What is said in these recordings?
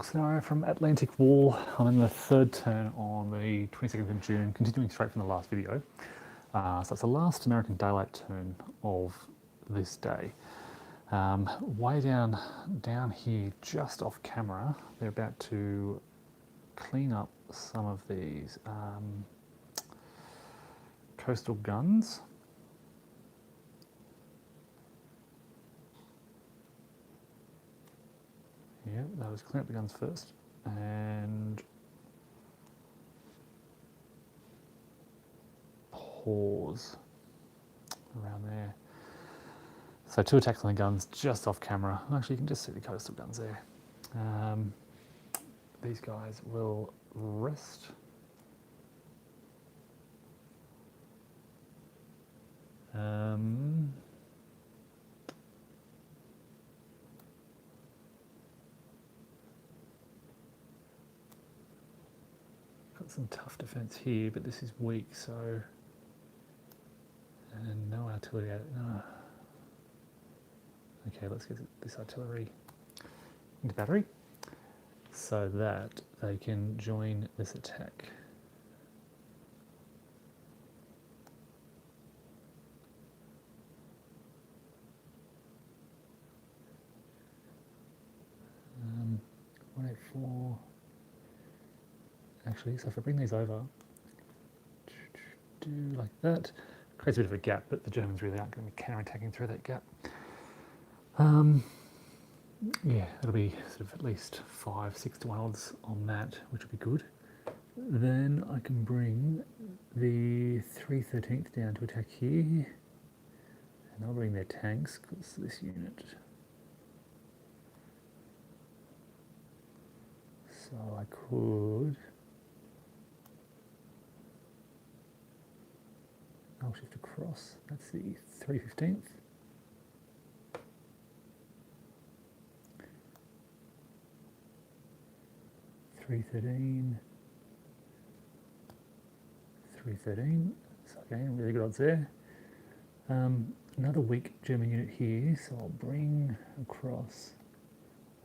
Scenario from Atlantic Wall. I'm in the third turn on the 22nd of June, continuing straight from the last video. So it's the last American daylight turn of this day. Way down here, just off camera, they're about to clean up some of these coastal guns. Yeah, that was clean up the guns first, and pause around there. So 2 attacks on the guns just off camera. Actually, you can just see the coastal guns there. These guys will rest. Got some tough defense here, but this is weak, so... And no artillery out. No. Okay, let's get this artillery into battery so that they can join this attack. Um, 184. Actually, so if I bring these over, do like that, creates a bit of a gap, but the Germans really aren't going to be counter-attacking through that gap. Yeah, it'll be sort of at least 5-6 to 1 odds on that, which will be good. Then I can bring the 313th down to attack here, and I'll bring their tanks, because this unit. So I could... I'll shift across, that's the 315th. .313, so again, really good odds there. Another weak German unit here, so I'll bring across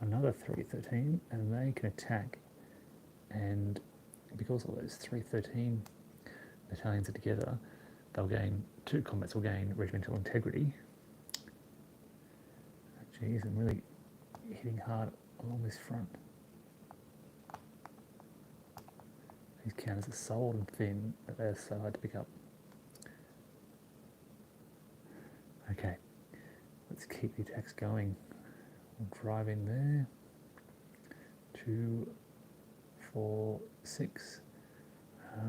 another 313, and they can attack, and because all those 313 battalions are together, they'll gain, 2 combats will gain regimental integrity. Geez, I'm really hitting hard along this front. These counters are so old and thin that they're so hard to pick up. Okay, let's keep the attacks going. We'll drive in there. 2, 4, 6. 2,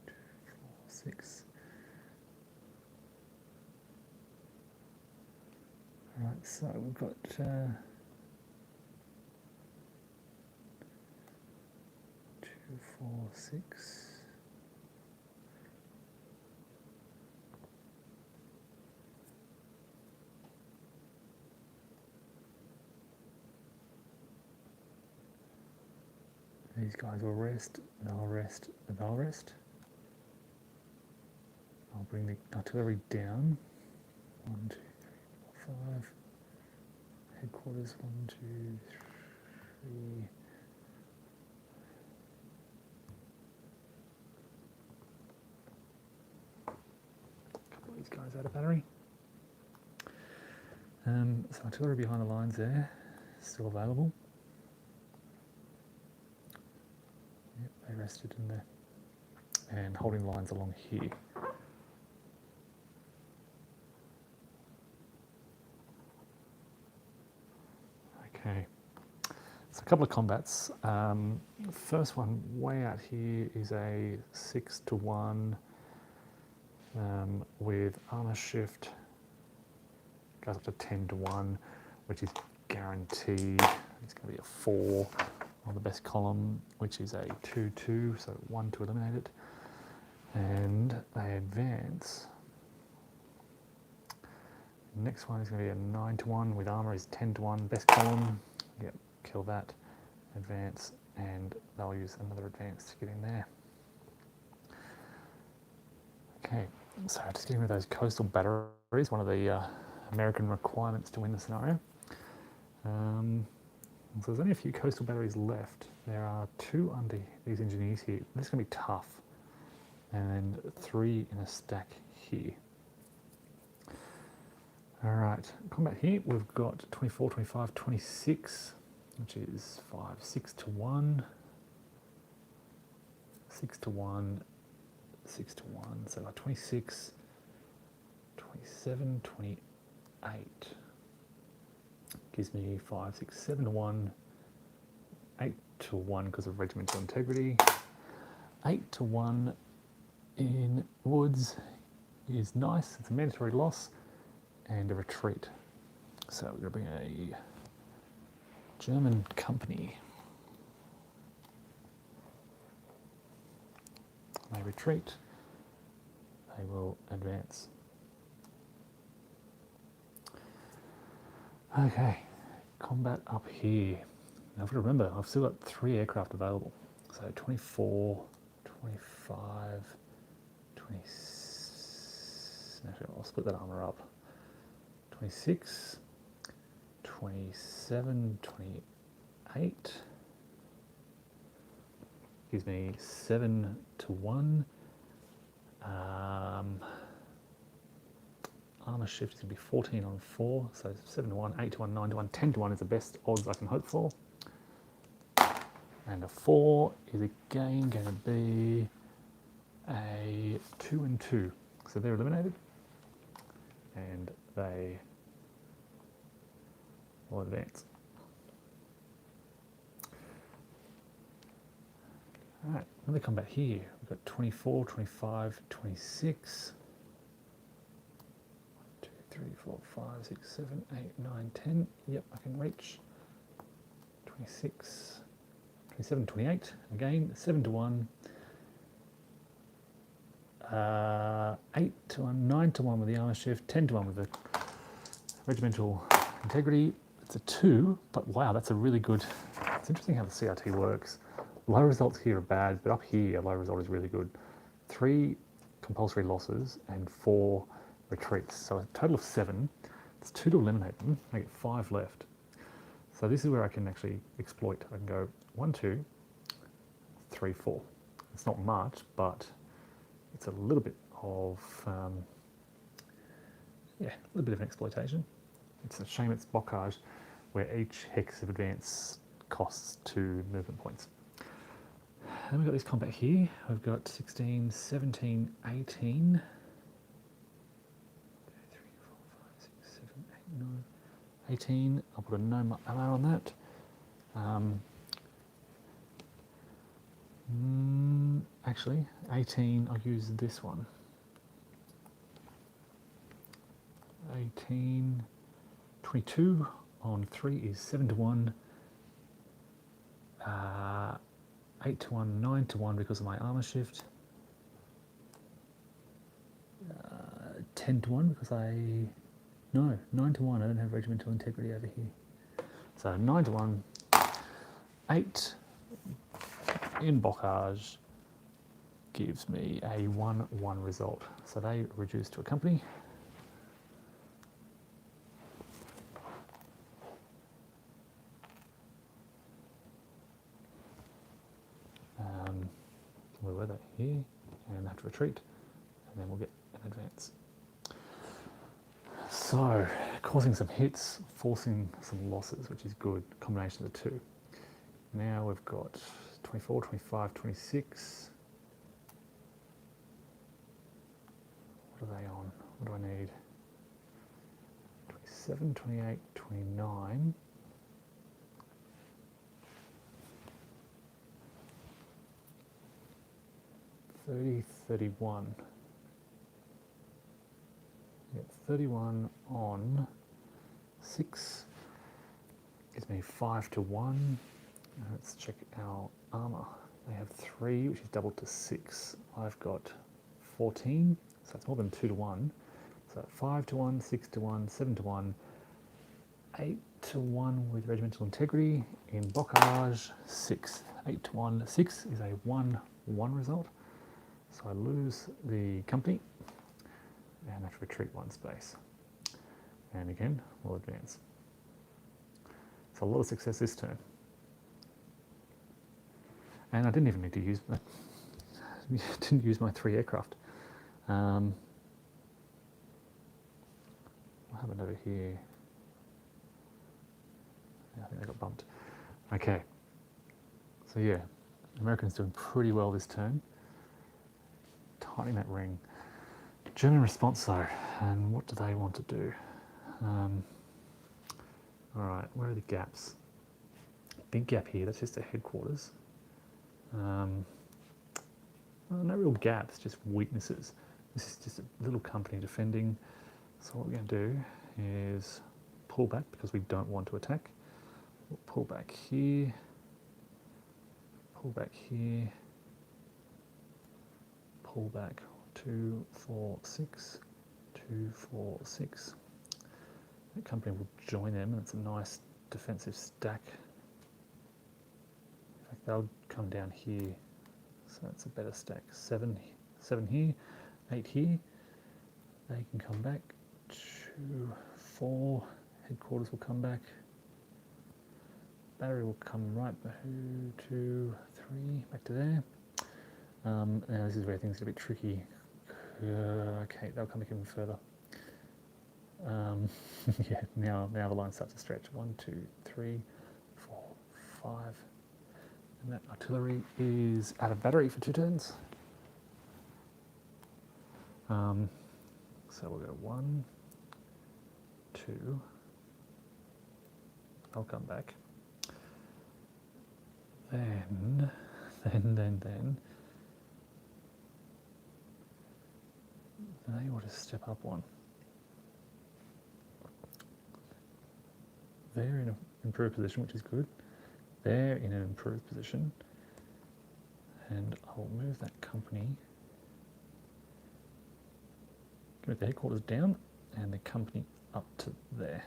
4, 6. All right, so we've got 2, 4, 6. These guys will rest, they'll rest, they'll rest. I'll bring the artillery down. 1, 2, 3, 4, 5. Headquarters, 1, 2, 3. Couple of these guys out of battery. So artillery behind the lines there, still available. Yep, they rested in there. And holding lines along here. Okay, so a couple of combats. First one way out here is a 6 to 1 with armor shift. Goes up to 10 to 1, which is guaranteed. It's going to be a 4 on the best column, which is a 2-2, so 1 to eliminate it. And they advance. Next one is going to be a 9 to 1 with armor is 10 to 1, best column. Yep, kill that, advance, and they'll use another advance to get in there. Okay, so just getting rid of those coastal batteries, one of the American requirements to win the scenario. So there's only a few coastal batteries left. There are 2 under these engineers here. This is going to be tough. And 3 in a stack here. All right, combat here, we've got 24, 25, 26, which is 5, 6 to 1, 6 to 1, 6 to 1. So 26, 27, 28. Gives me 5, 6, 7 to 1, 8 to 1 because of regimental integrity. 8 to 1 in woods is nice, it's a mandatory loss. And a retreat. So we're going to bring a German company. They retreat. They will advance. Okay, combat up here. Now if you remember, I've still got 3 aircraft available. So 24, 25, 26. Actually, I'll split that armor up. 26, 27, 28, gives me 7 to 1. Armor shift is going to be 14 on 4, so 7 to 1, 8 to 1, 9 to 1, 10 to 1 is the best odds I can hope for. And a 4 is again going to be a 2 and 2, so they're eliminated. And they will advance. All right, another combat here. We've got 24, 25, 26. 1, 2, 3, 4, 5, 6, 7, 8, 9, 10. Yep, I can reach. 26, 27, 28. Again, 7 to 1. 8 to 1, 9 to 1 with the armor shift, 10 to 1 with the regimental integrity. It's a 2, but wow, that's a really good. It's interesting how the CRT works. Low results here are bad, but up here, a low result is really good. 3 compulsory losses and 4 retreats. So a total of 7. It's 2 to eliminate them, make it 5 left. So this is where I can actually exploit. I can go 1, 2, 3, 4. It's not much, but it's a little bit of, a little bit of an exploitation. It's a shame it's blockage, where each hex of advance costs 2 movement points. Then we've got this combat here. We've got 16, 17, 18. 3, 4, 5, 6, 7, 8, 9, 18. I'll put a no allow on that. Actually, 18, I'll use this one. 18, 22 on 3 is 7 to 1. 8 to 1, 9 to 1 because of my armor shift. 10 to 1 because no, 9 to 1, I don't have regimental integrity over here. So 9 to 1, 8 in blockage gives me a 1-1 result. So they reduce to a company. Where were they? Here, and have to retreat, and then we'll get an advance. So, causing some hits, forcing some losses, which is good, combination of the two. Now we've got 24, 25, 26. What are they on? What do I need? 27, 28, 29. 30, 31. Get 31 on 6. Gives me 5 to 1. Let's check our armor. They have 3, which is doubled to 6. I've got 14, so it's more than 2 to 1. So 5 to 1, 6 to 1, 7 to 1, 8 to 1 with regimental integrity. In blockage, 6. 8 to 1, 6 is a 1-1 result. So I lose the company and have to retreat 1 space. And again, we'll advance. So a lot of success this turn. And I didn't even need to use didn't use my 3 aircraft. What happened over here? Yeah, I think they got bumped. Okay. So yeah, Americans doing pretty well this turn. Tightening that ring. German response though, and what do they want to do? All right, where are the gaps? Big gap here, that's just their headquarters. Well, no real gaps, just weaknesses. This is just a little company defending. So what we're going to do is pull back because we don't want to attack. We'll pull back here, pull back here, pull back 2, 4, 6, 2, 4, 6. That company will join them, and it's a nice defensive stack. In fact, they'll come down here, so that's a better stack. 7 here, 8 here. They can come back. 2, 4. Headquarters will come back. Battery will come right back. 2, 3, back to there. Now this is where things get a bit tricky. Okay, they'll come back even further. Yeah, now the line starts to stretch. 1, 2, 3, 4, 5. And that artillery is out of battery for 2 turns. So we'll go 1, 2. I'll come back. Then. They ought to step up 1. They're in an improved position, which is good. They're in an improved position. And I'll move that company. Move the headquarters down and the company up to there.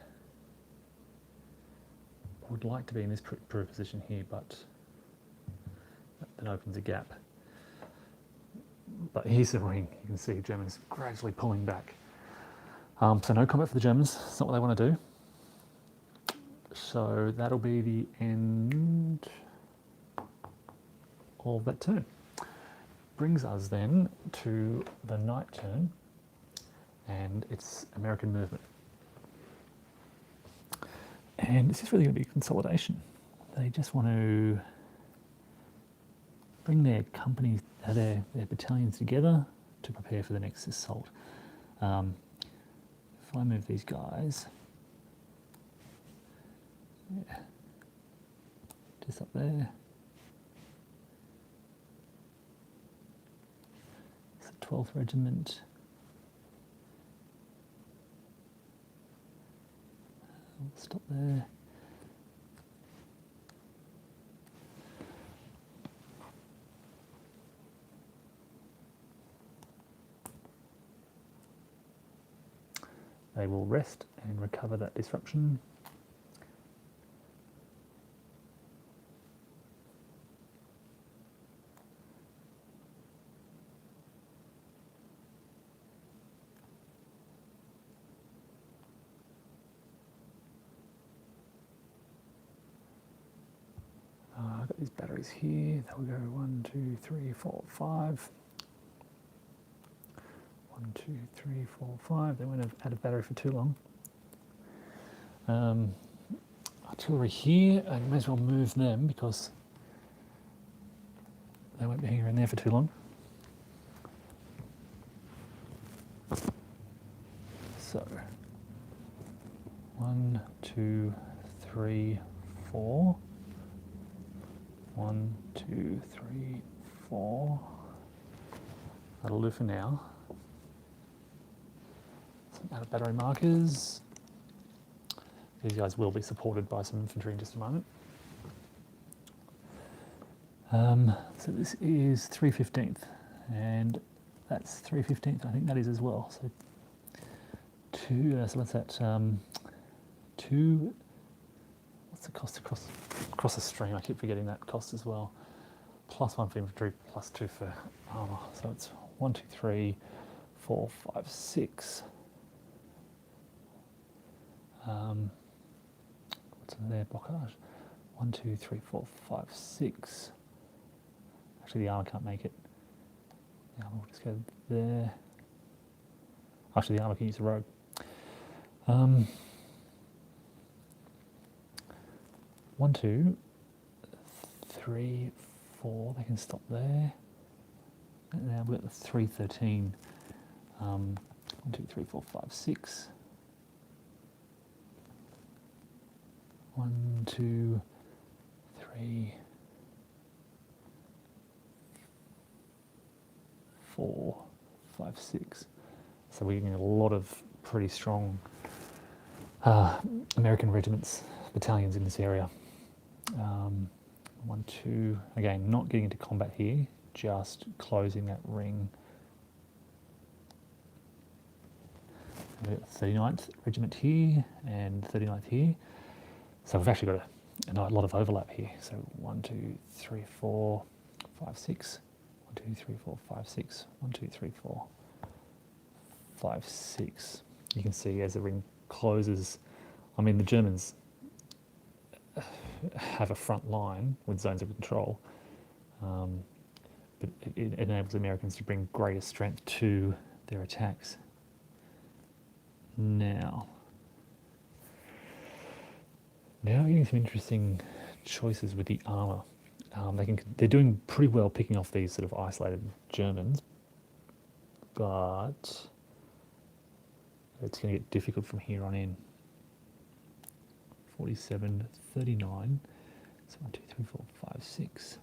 I would like to be in this improved position here, but that opens a gap. But here's the ring. You can see Germans gradually pulling back. So no combat for the Germans. It's not what they want to do. So that'll be the end of that turn. Brings us then to the night turn, and it's American movement. And this is really going to be consolidation. They just want to bring their companies, their battalions together to prepare for the next assault. If I move these guys, yeah, just up there. It's the 12th Regiment. We'll stop there. They will rest and recover that disruption. I've got these batteries here. They'll go 1, 2, 3, 4, 5. 1, 2, 3, 4, 5. They won't have had a battery for too long. Artillery here, I may as well move them because they won't be hanging around there for too long. So, 1, 2, 3, 4. 1, 2, 3, 4. That'll do for now. Some out of battery markers. These guys will be supported by some infantry in just a moment. So this is 315th, and that's 315th. I think that is as well. So so what's that? 2. What's the cost across the stream? I keep forgetting that cost as well. +1 for infantry, +2 for armour. So it's 1, 2, 3, 4, 5, 6. What's in there? Blockage. 1, 2, 3, 4, 5, 6. Actually, the armour can't make it. The armour will just go there. Actually, the armour can use the rogue. 1, 2, 3, 4. They can stop there. And now we've got the 313. 1, 2, 3, 4, 5, 6. 1, 2, 3, 4, 5, 6. So we're getting a lot of pretty strong American regiments, battalions in this area. 1, 2, again, not getting into combat here, just closing that ring. We've got 39th Regiment here and 39th here. So we've actually got a lot of overlap here. So 1, 2, 3, 4, 5, 6. 1, 2, 3, 4, 5, 6. 1, 2, 3, 4, 5, 6. You can see as the ring closes, I mean, the Germans have a front line with zones of control, but it enables the Americans to bring greater strength to their attacks. Now you're getting some interesting choices with the armour. They're doing pretty well picking off these sort of isolated Germans, but it's going to get difficult from here on in. 47, 39, so 1, 2, 3, 4, 5, 6,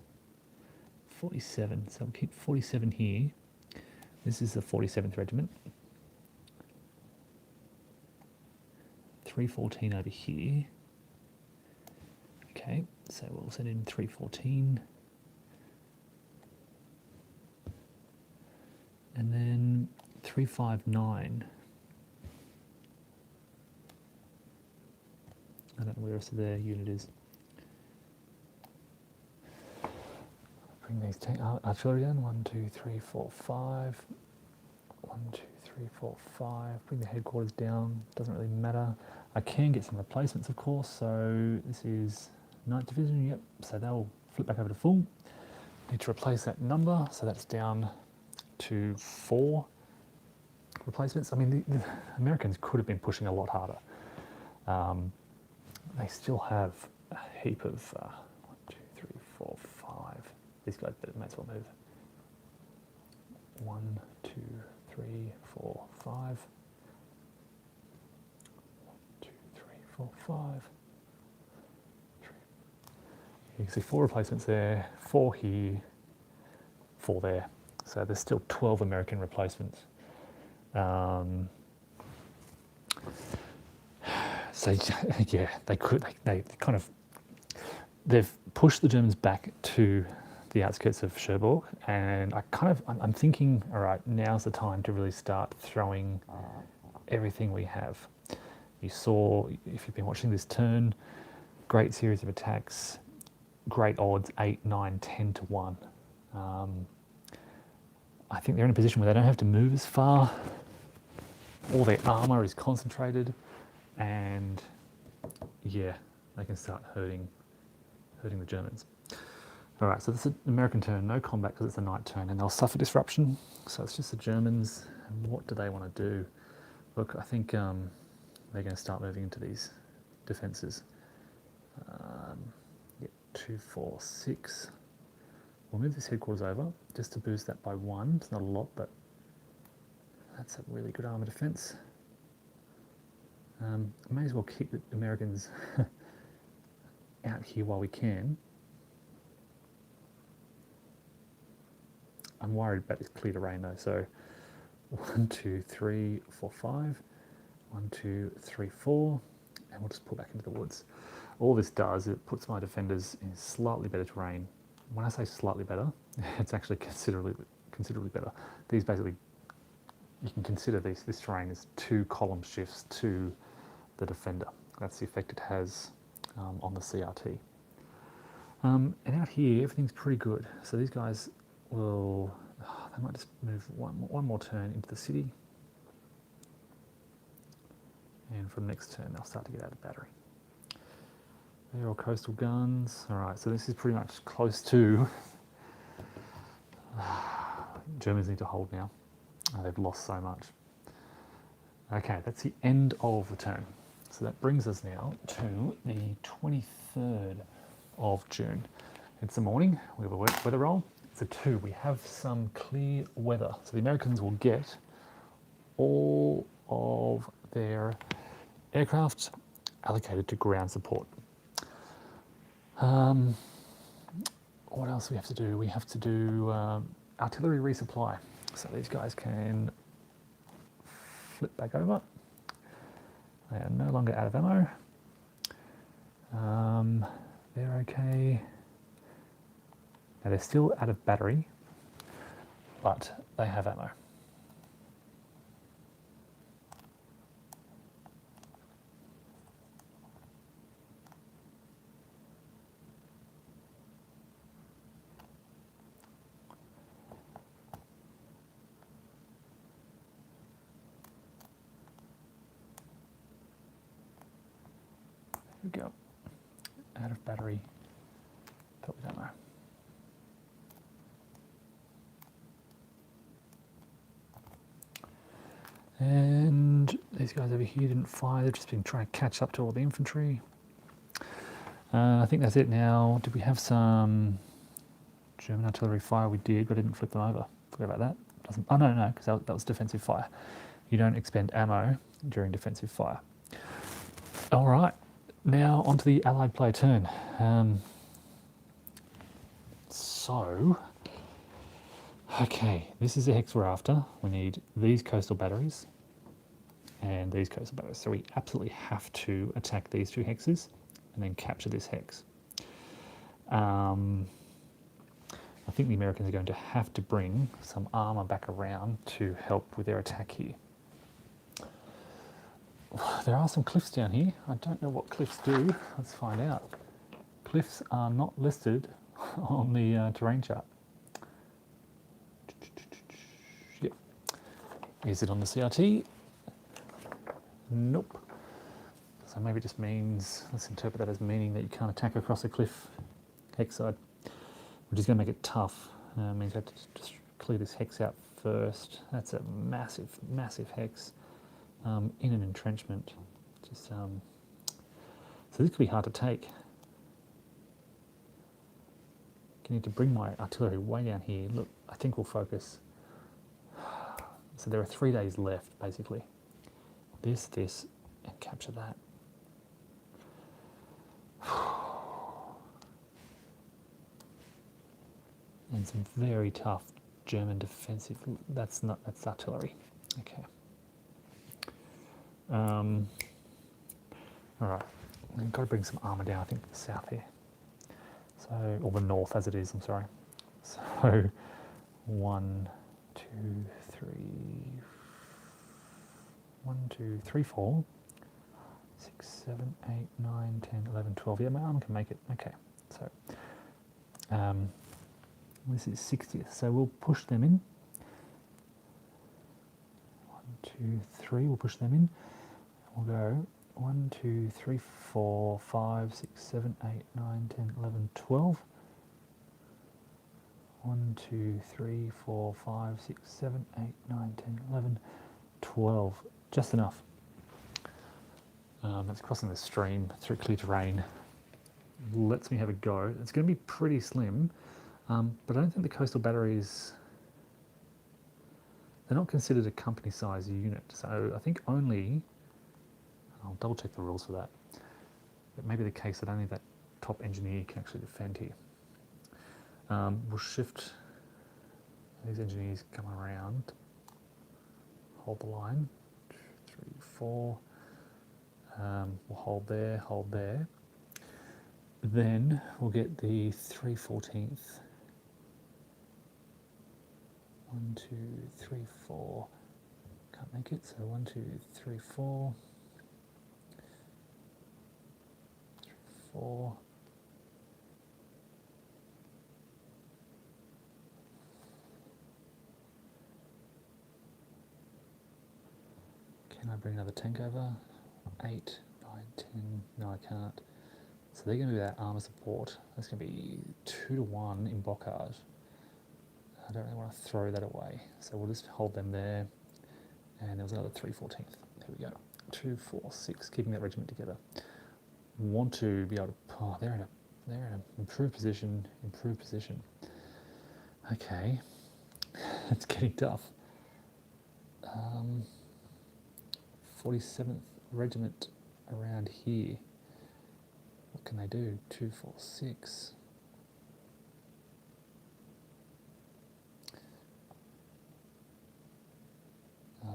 47, so we'll keep 47 here. This is the 47th Regiment. 314 over here. Okay, so we'll send in 314. And then 359. I don't know where the rest of their unit is. Bring these artillery down. 1, 2, 3, 4, 5. 1, 2, 3, 4, 5. Bring the headquarters down. Doesn't really matter. I can get some replacements, of course. So this is 9th Division. Yep. So they'll flip back over to full. Need to replace that number. So that's down to 4 replacements. I mean, the Americans could have been pushing a lot harder. They still have a heap of 1, 2, 3, 4, 5. These guys might as well move. 1, 2, 3, 4, 5. 1, 2, 3, 4, 5. 3. You can see 4 replacements there, 4 here, 4 there. So there's still 12 American replacements. So yeah, they've pushed the Germans back to the outskirts of Cherbourg, and I'm thinking, all right, now's the time to really start throwing everything we have. You saw, if you've been watching this turn, great series of attacks, great odds, 8, 9, 10 to 1. I think they're in a position where they don't have to move as far. All their armour is concentrated, and yeah, they can start hurting the Germans. All right, so this is an American turn, no combat because it's a night turn, and they'll suffer disruption. So it's just the Germans. And what do they want to do? Look, I think they're going to start moving into these defences. 2, 4, 6. We'll move this headquarters over just to boost that by 1. It's not a lot, but that's a really good armour defence. May as well keep the Americans out here while we can. I'm worried about this clear terrain though, so 1, 2, 3, 4, 5. 1, 2, 3, 4, and we'll just pull back into the woods. All this does, it puts my defenders in slightly better terrain. When I say slightly better, it's actually considerably better. These basically, you can consider this terrain as 2 column shifts to the defender. That's the effect it has on the CRT. And out here, everything's pretty good. So these guys will, they might just move one more turn into the city. And from next turn, they'll start to get out of battery. They're all coastal guns. All right, so this is pretty much close to Germans need to hold now. They've lost so much. Okay, that's the end of the turn. So that brings us now to the 23rd of June. It's the morning, we have a weather roll. It's a 2, we have some clear weather. So the Americans will get all of their aircraft allocated to ground support. What else do we have to do? We have to do artillery resupply. So these guys can flip back over. They are no longer out of ammo. They're okay. Now they're still out of battery, but they have ammo. There we go. Out of battery, but with ammo. And these guys over here didn't fire, they've just been trying to catch up to all the infantry. I think that's it now. Did we have some German artillery fire? We did, but I didn't flip them over. Forget about that. Oh no, because that was defensive fire. You don't expend ammo during defensive fire. All right, now onto the Allied player turn. Okay, this is the hex we're after. We need these coastal batteries and these coastal batteries. So we absolutely have to attack these 2 hexes and then capture this hex. I think the Americans are going to have to bring some armour back around to help with their attack here. There are some cliffs down here. I don't know what cliffs do. Let's find out. Cliffs are not listed on the terrain chart. Yep. Is it on the CRT? Nope. So maybe it just means, let's interpret that as meaning that you can't attack across a cliff hex side, which is going to make it tough. Means I have to just clear this hex out first. That's a massive, massive hex in an entrenchment. Just so this could be hard to take. I need to bring my artillery way down here. Look, I think we'll focus. So there are 3 days left, basically. This, and capture that. And some very tough German defensive. That's artillery. Okay. All right. I've got to bring some armour down. I think the south here. So, or the north as it is. I'm sorry. So, 1, 2, 3. 1, 2, 3, 4. 6, 7, 8, 9, 10, 11, 12. Yeah, my arm can make it. Okay. So, this is 60th. So we'll push them in. 1, 2, 3. We'll push them in. We'll go 1, 2, 3, 4, 5, 6, 7, 8, 9, 10, 11, 12. 1, 2, 3, 4, 5, 6, 7, 8, 9, 10, 11, 12. Just enough. That's crossing the stream through clear terrain. Lets me have a go. It's going to be pretty slim, but I don't think the coastal batteries, they're not considered a company size unit. So I think only, I'll double check the rules for that. It may be the case that only that top engineer can actually defend here. We'll shift these engineers, come around, hold the line, 2, 3, 4. We'll hold there. Then we'll get the 3/14th. 1, 2, 3, 4. Can't make it, so 1, 2, 3, 4. 3, 4. Can I bring another tank over? 8, 9, 10. No, I can't. So they're going to be that armour support. That's going to be 2 to 1 in blockade. I don't really want to throw that away, so we'll just hold them there. And there was another 3/14. Here we go. 2, 4, 6, keeping that regiment together. Want to be able to. Oh, they're in an improved position. Improved position. Okay, it's getting tough. 47th Regiment around here. What can they do? 2, 4, 6.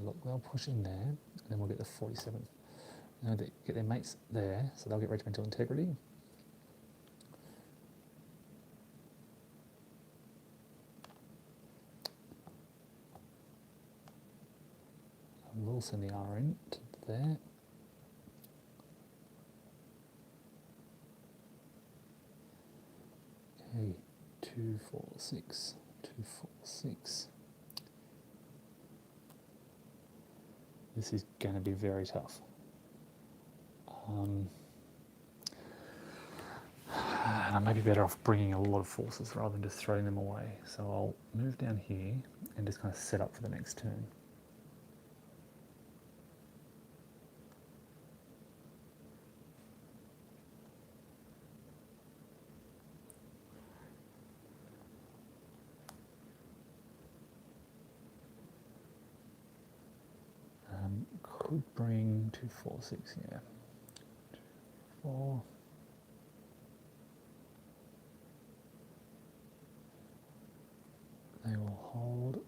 Look, they'll push in there, and then we'll get the 47th. They get their mates there, so they'll get regimental integrity. We'll send the RN to there. Okay, 2, 4, 6, 2, 4, 6. This is going to be very tough. And I may be better off bringing a lot of forces rather than just throwing them away. So I'll move down here and just kind of set up for the next turn. Could bring 2, 4, 6, yeah. 2, 4. They will hold.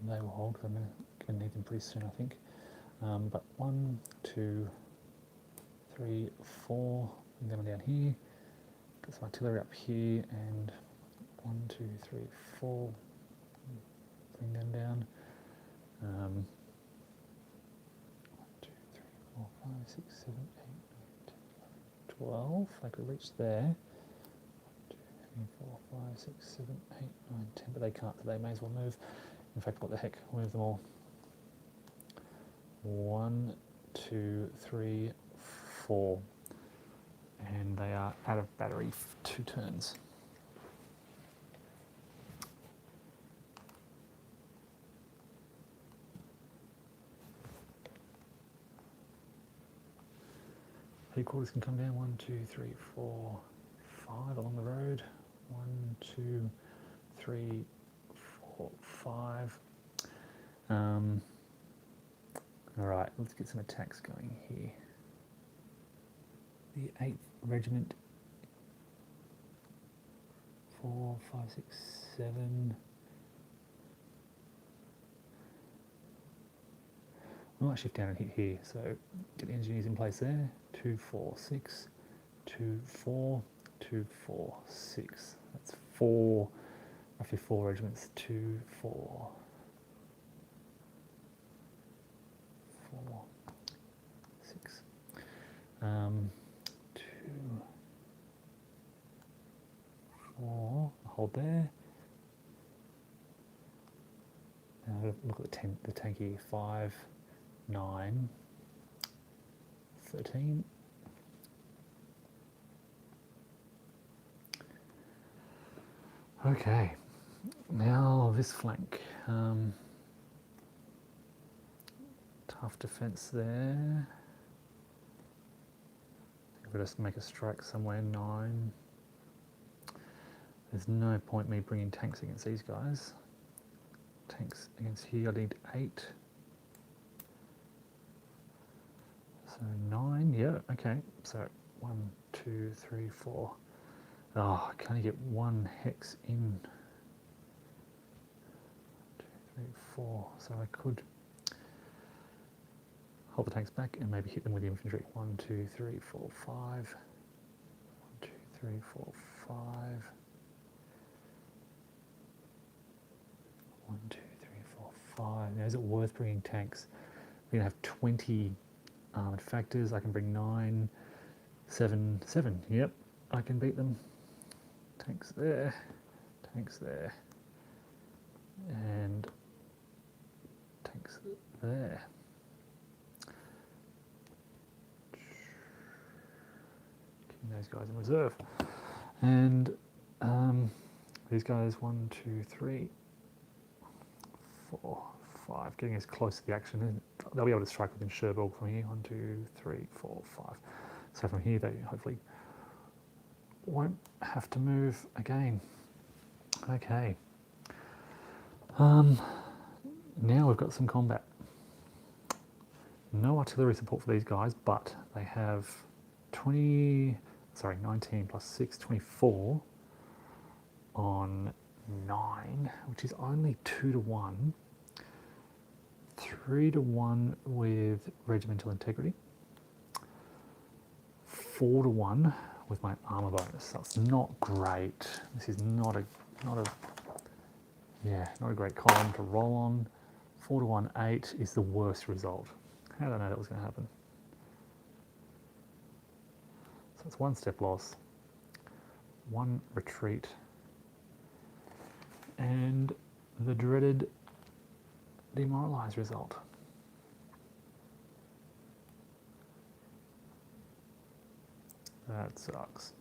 They will hold because I'm going to need them pretty soon, I think. But 1, 2, 3, 4. Bring them down here. Get some artillery up here, and 1, 2, 3, 4. Bring them down. 1, 2, 3, 4, 5, 6, 7, 8, 9, 10, 11, 12. I could reach there. 1, 2, 3, 4, 5, 6, 7, 8, 9, 10. But they can't, so they may as well move. In fact, what the heck? We'll move them all. 1, 2, 3, 4. And they are out of battery for 2 turns. Headquarters can come down. 1, 2, 3, 4, 5 along the road. 1, 2, 3, 4, 5. All right, let's get some attacks going here. The 8th Regiment. 4, 5, 6, 7. We might shift down and hit here, so get the engineers in place there. 2, 4, 6, 2, 4, 2, 4, 6. That's 4, roughly 4 regiments. 2, 4, 4, 6. 2, 4. Hold there. Now look at the tank here. 5, 9, 13. Okay, now this flank. Tough defence there. If we just make a strike somewhere, 9. There's no point me bringing tanks against these guys. Tanks against here, I need 8. So 9, yeah, okay. So 1, 2, 3, 4. Oh, I can only get 1 hex in. 1, 2, 3, 4. So I could hold the tanks back and maybe hit them with the infantry. 1, 2, 3, 4, 5. 1, 2, 3, 4, 5. 1, 2, 3, 4, 5. Now, is it worth bringing tanks? We're going to have 20 armoured factors. I can bring 9, 7, 7. Yep, I can beat them. Tanks there, and tanks there. Keeping those guys in reserve. And these guys, 1, 2, 3. 4, 5. Getting as close to the action. They'll be able to strike within Cherbourg from here. 1, 2, 3, 4, 5. So from here they hopefully won't have to move again. Okay. Now we've got some combat. No artillery support for these guys, but they have 19 plus 6, 24 on 9, which is only 2 to 1. 3 to 1 with regimental integrity. 4 to 1 with my armor bonus. That's not great. This is not a great column to roll on. 4 to 1, 8 is the worst result. How did I know that was going to happen? So it's 1 step loss, 1 retreat, and the dreaded demoralize result. That sucks.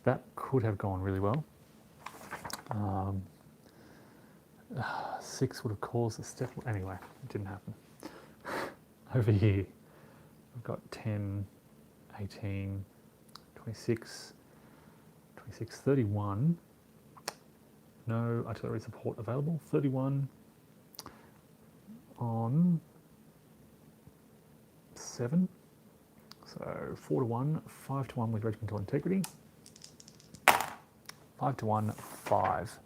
That could have gone really well. 6 would have caused a step. Anyway, it didn't happen. Over here, we've got 10, 18, 26, 26, 31. No artillery support available. 31 on 7. So 4 to 1, 5 to 1 with regimental integrity. 5 to 1, 5.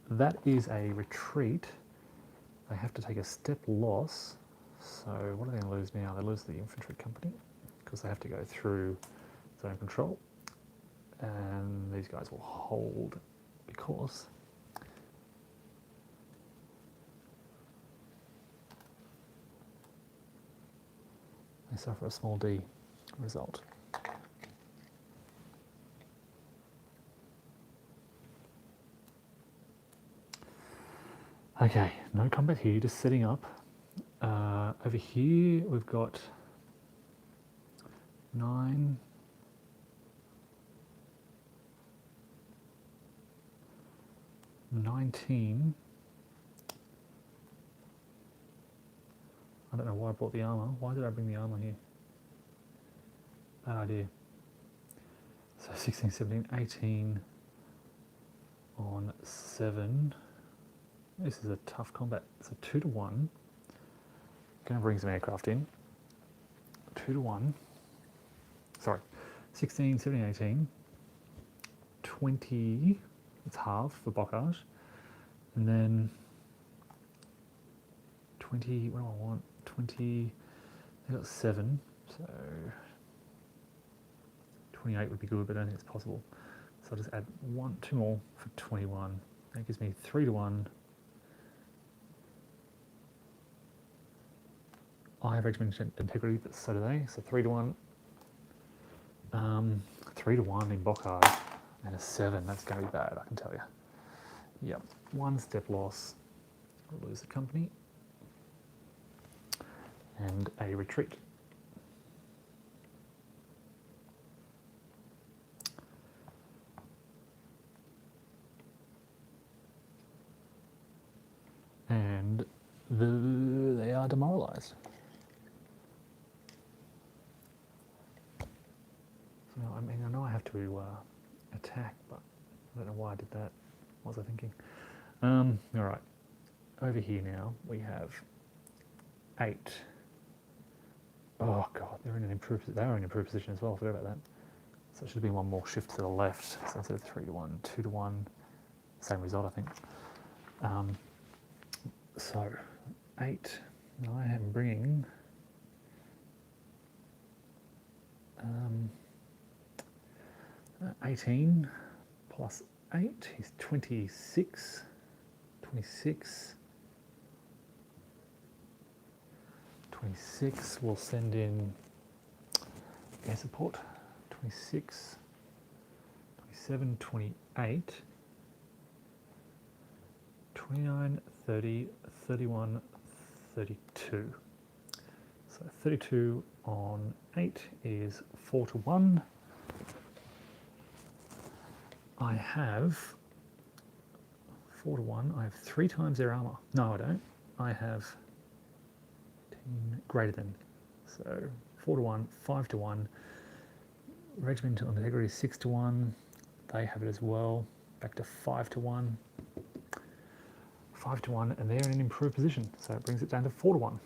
That is a retreat. They have to take a step loss. So what are they going to lose now? They lose the infantry company because they have to go through zone control. And these guys will hold because they suffer a small d result. Okay, no combat here, just setting up. Over here we've got 9, 19. I don't know why I brought the armour. Why did I bring the armour here? Bad idea. So 16, 17, 18 on 7. This is a tough combat. So 2 to 1. Going to bring some aircraft in. 2 to 1. Sorry. 16, 17, 18. 20. It's half for Bocage. And then 20, what do I want? 20, I got 7. So 28 would be good, but I don't think it's possible. So I'll just add 2 more for 21. That gives me 3 to 1. I have regimental integrity, but so do they. So 3 to 1. 3 to 1 in Bocage and a 7. That's going to be bad, I can tell you. Yep, 1 step loss. We'll lose the company. And a retreat. And they are demoralised. So, I mean, I know I have to attack, but I don't know why I did that. What was I thinking? All right. Over here now, we have 8. Oh God, they're in an improved position as well. I forgot about that. So it should have been 1 more shift to the left. So instead of 3 to 1, 2 to 1, same result, I think. So 8. Now I am bringing 18 plus 8 is 26. 26. 26, we'll send in air support. 26, 27, 28, 29, 30, 31, 32. So 32 on 8 is 4 to 1. I have 4 to 1. I have 3 times their armour. No, I don't. I have 10 greater than. So 4 to 1, 5 to 1. Regiment on integrity 6 to 1. They have it as well. Back to 5 to 1. 5 to 1, and they're in an improved position. So it brings it down to 4 to 1.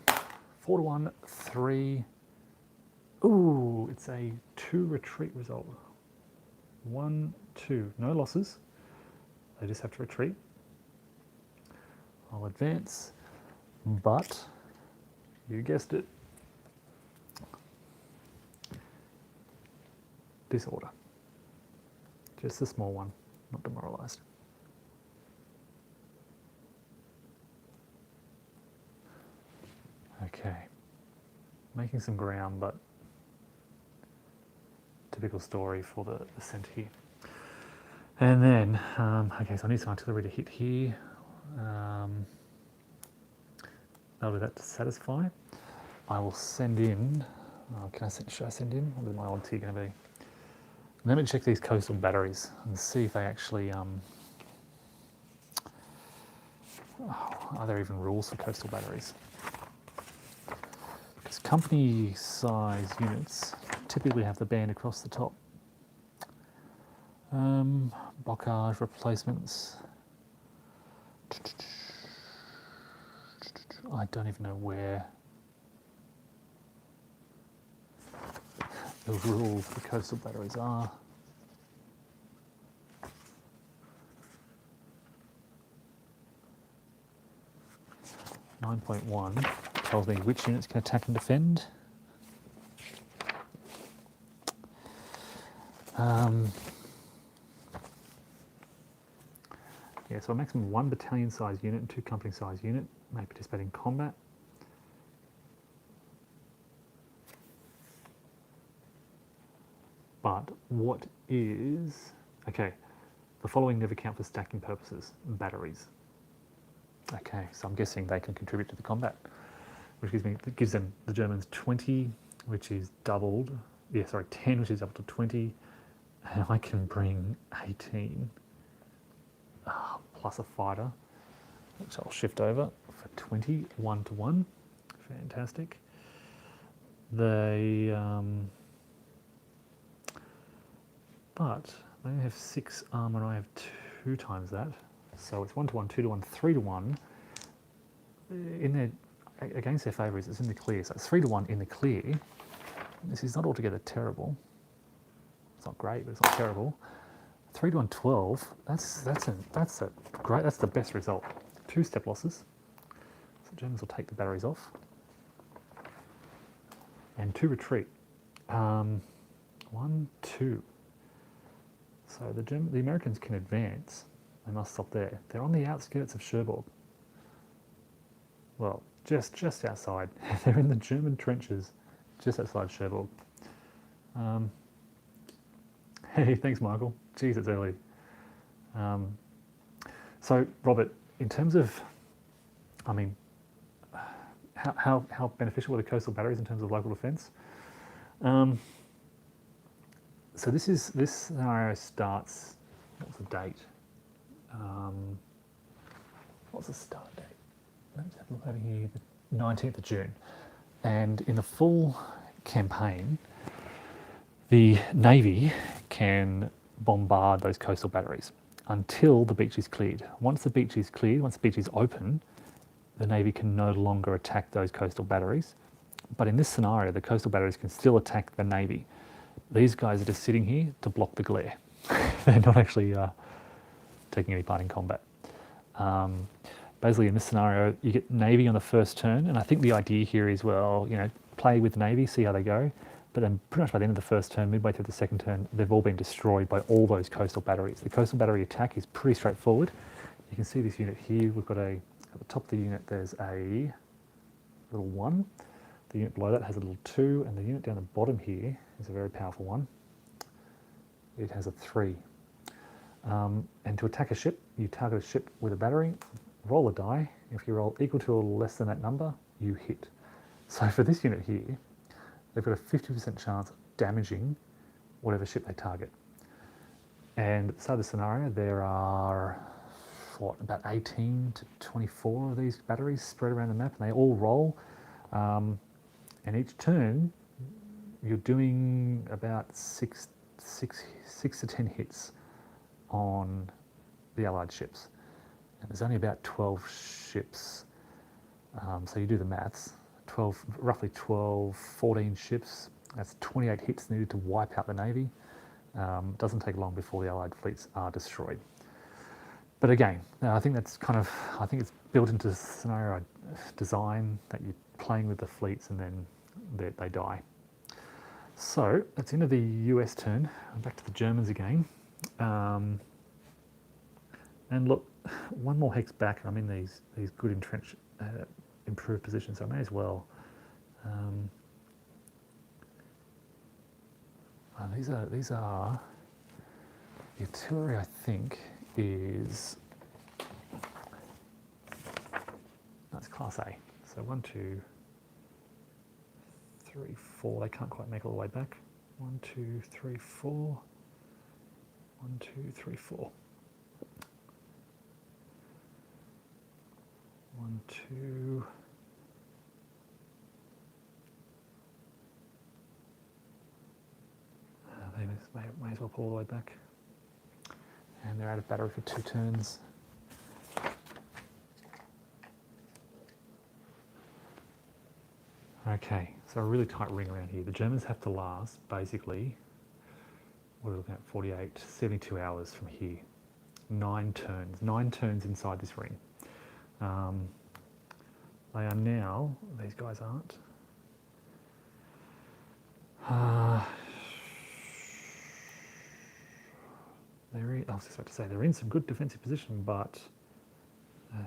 4 to 1, 3. Ooh, it's a 2 retreat result. 1, 2. No losses. They just have to retreat. I'll advance, but you guessed it. Disorder. Just a small one, not demoralized. Okay. Making some ground, but typical story for the centre here. And then, okay, so I need some artillery to hit here. I'll do that to satisfy. I will send in, should I send in? What is my odd T going to be? Let me check these coastal batteries and see if they actually, are there even rules for coastal batteries? Because company size units typically have the band across the top. Bocage replacements. I don't even know where the rules for coastal batteries are. .1 tells me which units can attack and defend. Yeah, so a maximum 1 battalion size unit and 2 company size unit may participate in combat. But what is, okay, the following never count for stacking purposes: batteries. Okay, so I'm guessing they can contribute to the combat, which gives them the Germans 20, which is doubled. Yeah, sorry, 10, which is up to 20, and I can bring 18 plus a fighter, which I'll shift over for 20, 1 to 1. Fantastic. They, but they only have 6 armor, and I have 2 times that. So it's 1 to 1, 2 to 1, 3 to 1. In their, against their favourites, it's in the clear. So it's 3 to 1 in the clear. This is not altogether terrible. It's not great, but it's not terrible. 3 to 1, 12. That's great. That's the best result. 2 step losses. So the Germans will take the batteries off. And 2 retreat. 1, 2. So the Americans can advance. They must stop there. They're on the outskirts of Cherbourg. Well, just outside. They're in the German trenches, just outside Cherbourg. Hey, thanks, Michael. Geez, it's early. So, Robert, in terms of, I mean, how beneficial were the coastal batteries in terms of local defence? So this scenario starts. What's the date? What's the start date? Let's have a look over here. The 19th of June, and in the full campaign, the Navy can bombard those coastal batteries until the beach is cleared. Once the beach is cleared, once the beach is open, the Navy can no longer attack those coastal batteries. But in this scenario, the coastal batteries can still attack the Navy. These guys are just sitting here to block the glare. They're not actually taking any part in combat. Basically, in this scenario, you get Navy on the first turn, and I think the idea here is, well, you know, play with Navy, see how they go. But then pretty much by the end of the first turn, midway through the second turn, they've all been destroyed by all those coastal batteries. The coastal battery attack is pretty straightforward. You can see this unit here. We've got at the top of the unit, there's a little 1. The unit below that has a little 2, and the unit down the bottom here is a very powerful one. It has a 3. And to attack a ship, you target a ship with a battery, roll a die. If you roll equal to or less than that number, you hit. So for this unit here, they've got a 50% chance of damaging whatever ship they target. And at the start of the scenario, there are what, about 18 to 24 of these batteries spread around the map, and they all roll. And each turn, you're doing about six to 10 hits on the Allied ships. And there's only about 12 ships. So you do the maths, roughly 12, 14 ships. That's 28 hits needed to wipe out the Navy. It doesn't take long before the Allied fleets are destroyed. But again, I think that's I think it's built into the scenario design that you're playing with the fleets and then they die. So that's the end of the US turn. Back to the Germans again. And look, one more hex back, and I'm in these good improved positions, so I may as well. These are the artillery. I think is that's Class A. So 1, 2, 3, 4. They can't quite make all the way back. 1, 2, 3, 4. 1, 2, 3, 4. 1, 2. They may as well pull all the way back. And they're out of battery for 2 turns. Okay, so a really tight ring around here. The Germans have to last, basically, what are we looking at, 48, 72 hours from here. 9 turns inside this ring. They are now, these guys aren't. I was just about to say, they're in some good defensive position, but,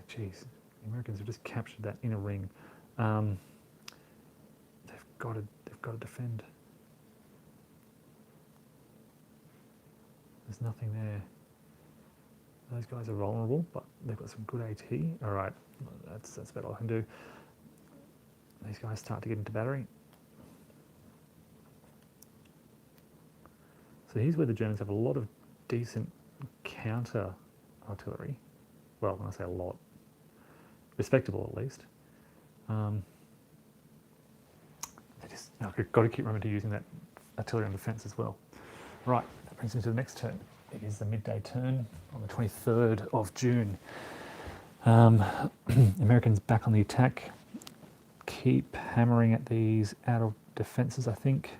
geez, the Americans have just captured that inner ring. They've got to defend. There's nothing there. Those guys are vulnerable, but they've got some good AT. All right, that's about all I can do. These guys start to get into battery. So here's where the Germans have a lot of decent counter artillery. Well, when I say a lot, respectable at least. I've got to keep remembering to using that artillery on defence as well. Right, that brings me to the next turn. It is the midday turn on the 23rd of June. Americans back on the attack. Keep hammering at these outer defences, I think.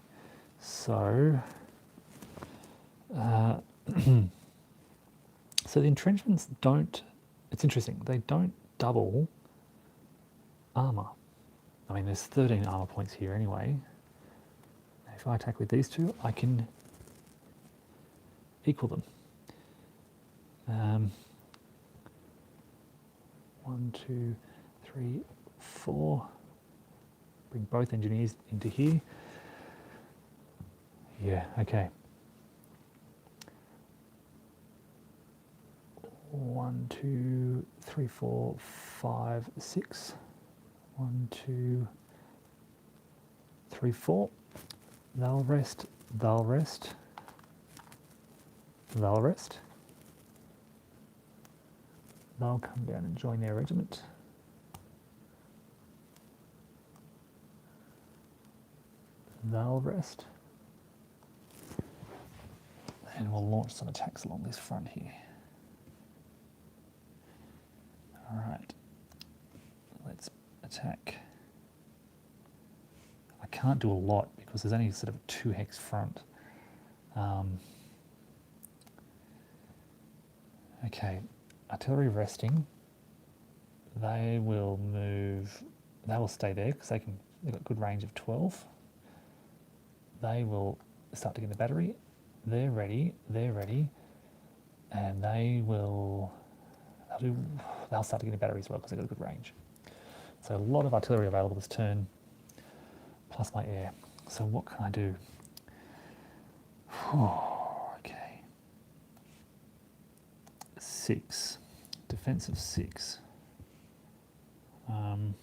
So, so the entrenchments don't, it's interesting, they don't double armour. I mean, there's 13 armour points here anyway. If I attack with these two, I can equal them. 1, 2, 3, 4. Bring both engineers into here. Yeah, okay. 1, 2, 3, 4, 5, 6. 1, 2, 3, 4. They'll rest, they'll rest, they'll rest. They'll come down and join their regiment. They'll rest. And we'll launch some attacks along this front here. All right, let's attack. I can't do a lot because there's only sort of a 2 hex front. Okay, artillery resting. They will move. They will stay there because they've got good range of 12. They will start to get the battery. They're ready, and they'll start to get a battery as well because they've got a good range. So a lot of artillery available this turn, plus my air. So what can I do? Okay. 6. Defensive 6. And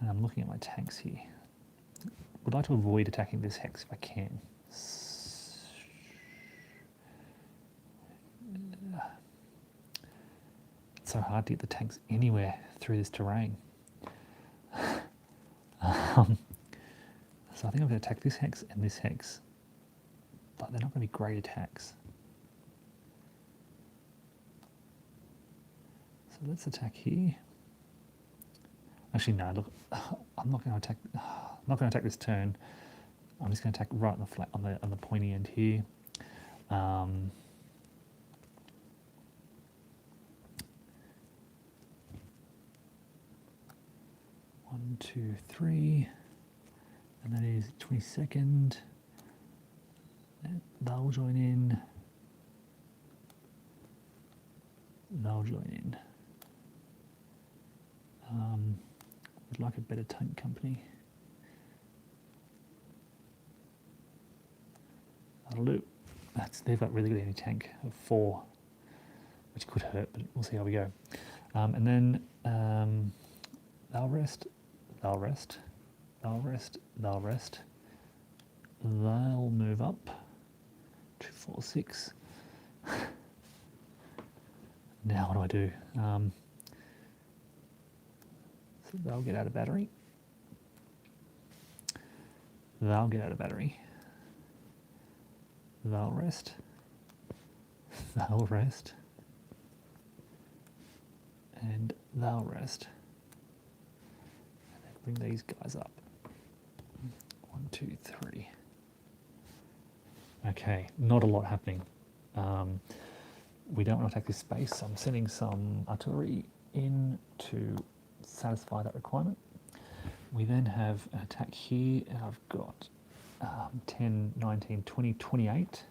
I'm looking at my tanks here. Would like to avoid attacking this hex if I can. so hard to get the tanks anywhere through this terrain. So I think I'm going to attack this hex and this hex, but they're not going to be great attacks. So let's attack here. Actually, no. Look, I'm not going to attack. I'm not going to attack this turn. I'm just going to attack right on the flat on the pointy end here. 1, 2, 3, and that is 22nd. They'll join in. They'll join in. Would like a better tank company. That'll do. They've got really good anti-tank of 4, which could hurt, but we'll see how we go. And then they'll rest, they'll rest, they'll rest, they'll rest. They'll move up. 2, 4, 6. Now what do? So they'll get out of battery. They'll get out of battery. They'll rest. They'll rest. And they'll rest. And then bring these guys up. 1, 2, 3. Okay, not a lot happening. We don't want to attack this space, so I'm sending some artillery in to satisfy that requirement. We then have an attack here, and I've got 10, 19, 20, 28,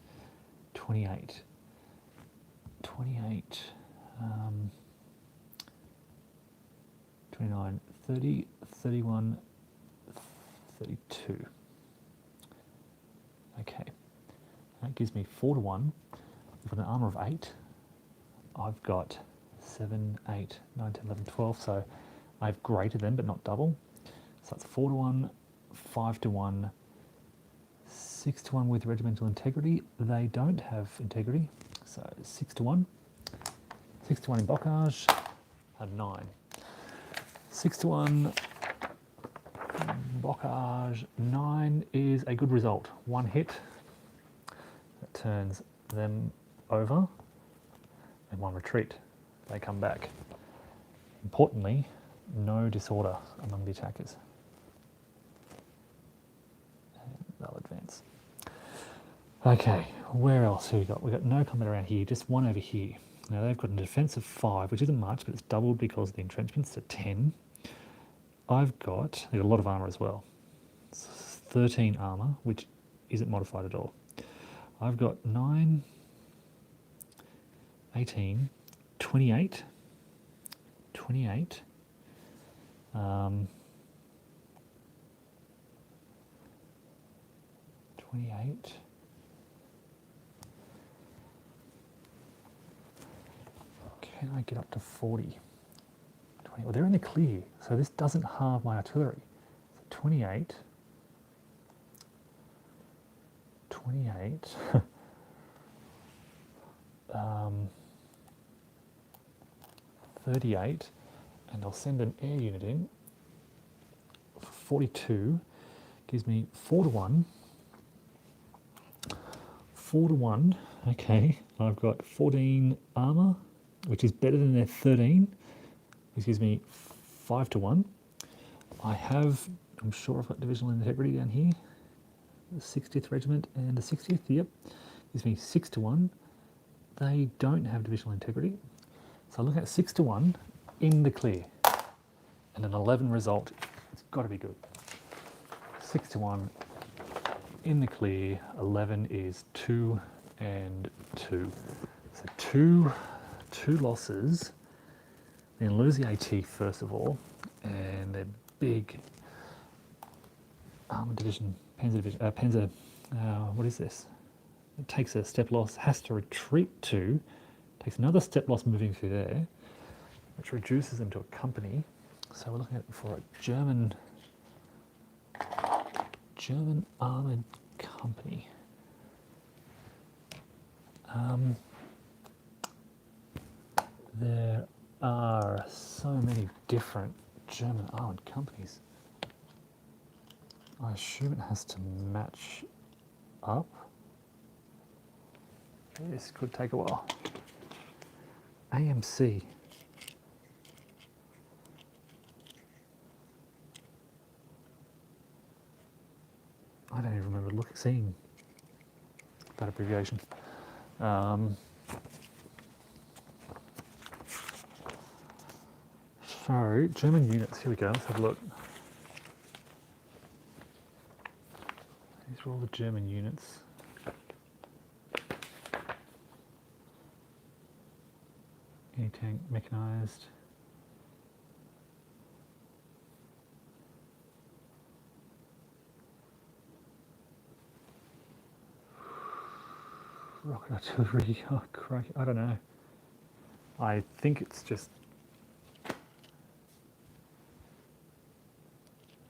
28, 28, 29, 30, 31, 32. Okay, that gives me 4 to 1. With an armour of 8, I've got 7, 8, 9, 10, 11, 12, so I've greater than but not double. So that's 4 to 1, 5 to 1, 6 to 1 with regimental integrity. They don't have integrity, so 6 to 1. 6 to 1 in bocage, and 9. 6 to 1, bocage, 9 is a good result. 1 hit, that turns them over, and 1 retreat. They come back. Importantly, no disorder among the attackers. And they'll advance. Okay, where else have we got? We've got no combat around here, just 1 over here. Now they've got a defense of 5, which isn't much, but it's doubled because of the entrenchments to 10. They've got a lot of armour as well. It's 13 armour, which isn't modified at all. I've got 9, 18, 28, 28, 28, can I get up to 40? 20, well, they're in the clear, so this doesn't halve my artillery. So 28, 28, 38, and I'll send an air unit in. 42 gives me 4 to 1. 4 to 1, okay. I've got 14 armour, which is better than their 13. This gives me 5 to 1. I have, I'm sure I've got divisional integrity down here. The 60th Regiment and the 60th, yep. Gives me 6 to 1. They don't have divisional integrity. So I look at 6 to 1 in the clear. And an 11 result, it's got to be good. 6 to 1 in the clear, 11 is 2 and 2. So two losses. Then lose the AT first of all, and their big armour division, Panzer, what is this? It takes a step loss, has to retreat to, takes another step loss moving through there, which reduces them to a company. So we're looking at for a German armoured company. Their are so many different German armoured companies. I assume it has to match up. This could take a while. AMC. I don't even remember seeing that abbreviation. So, German units, here we go, let's have a look. These are all the German units. Anti-tank, mechanised. Rocket artillery, oh crikey, I don't know. I think it's just...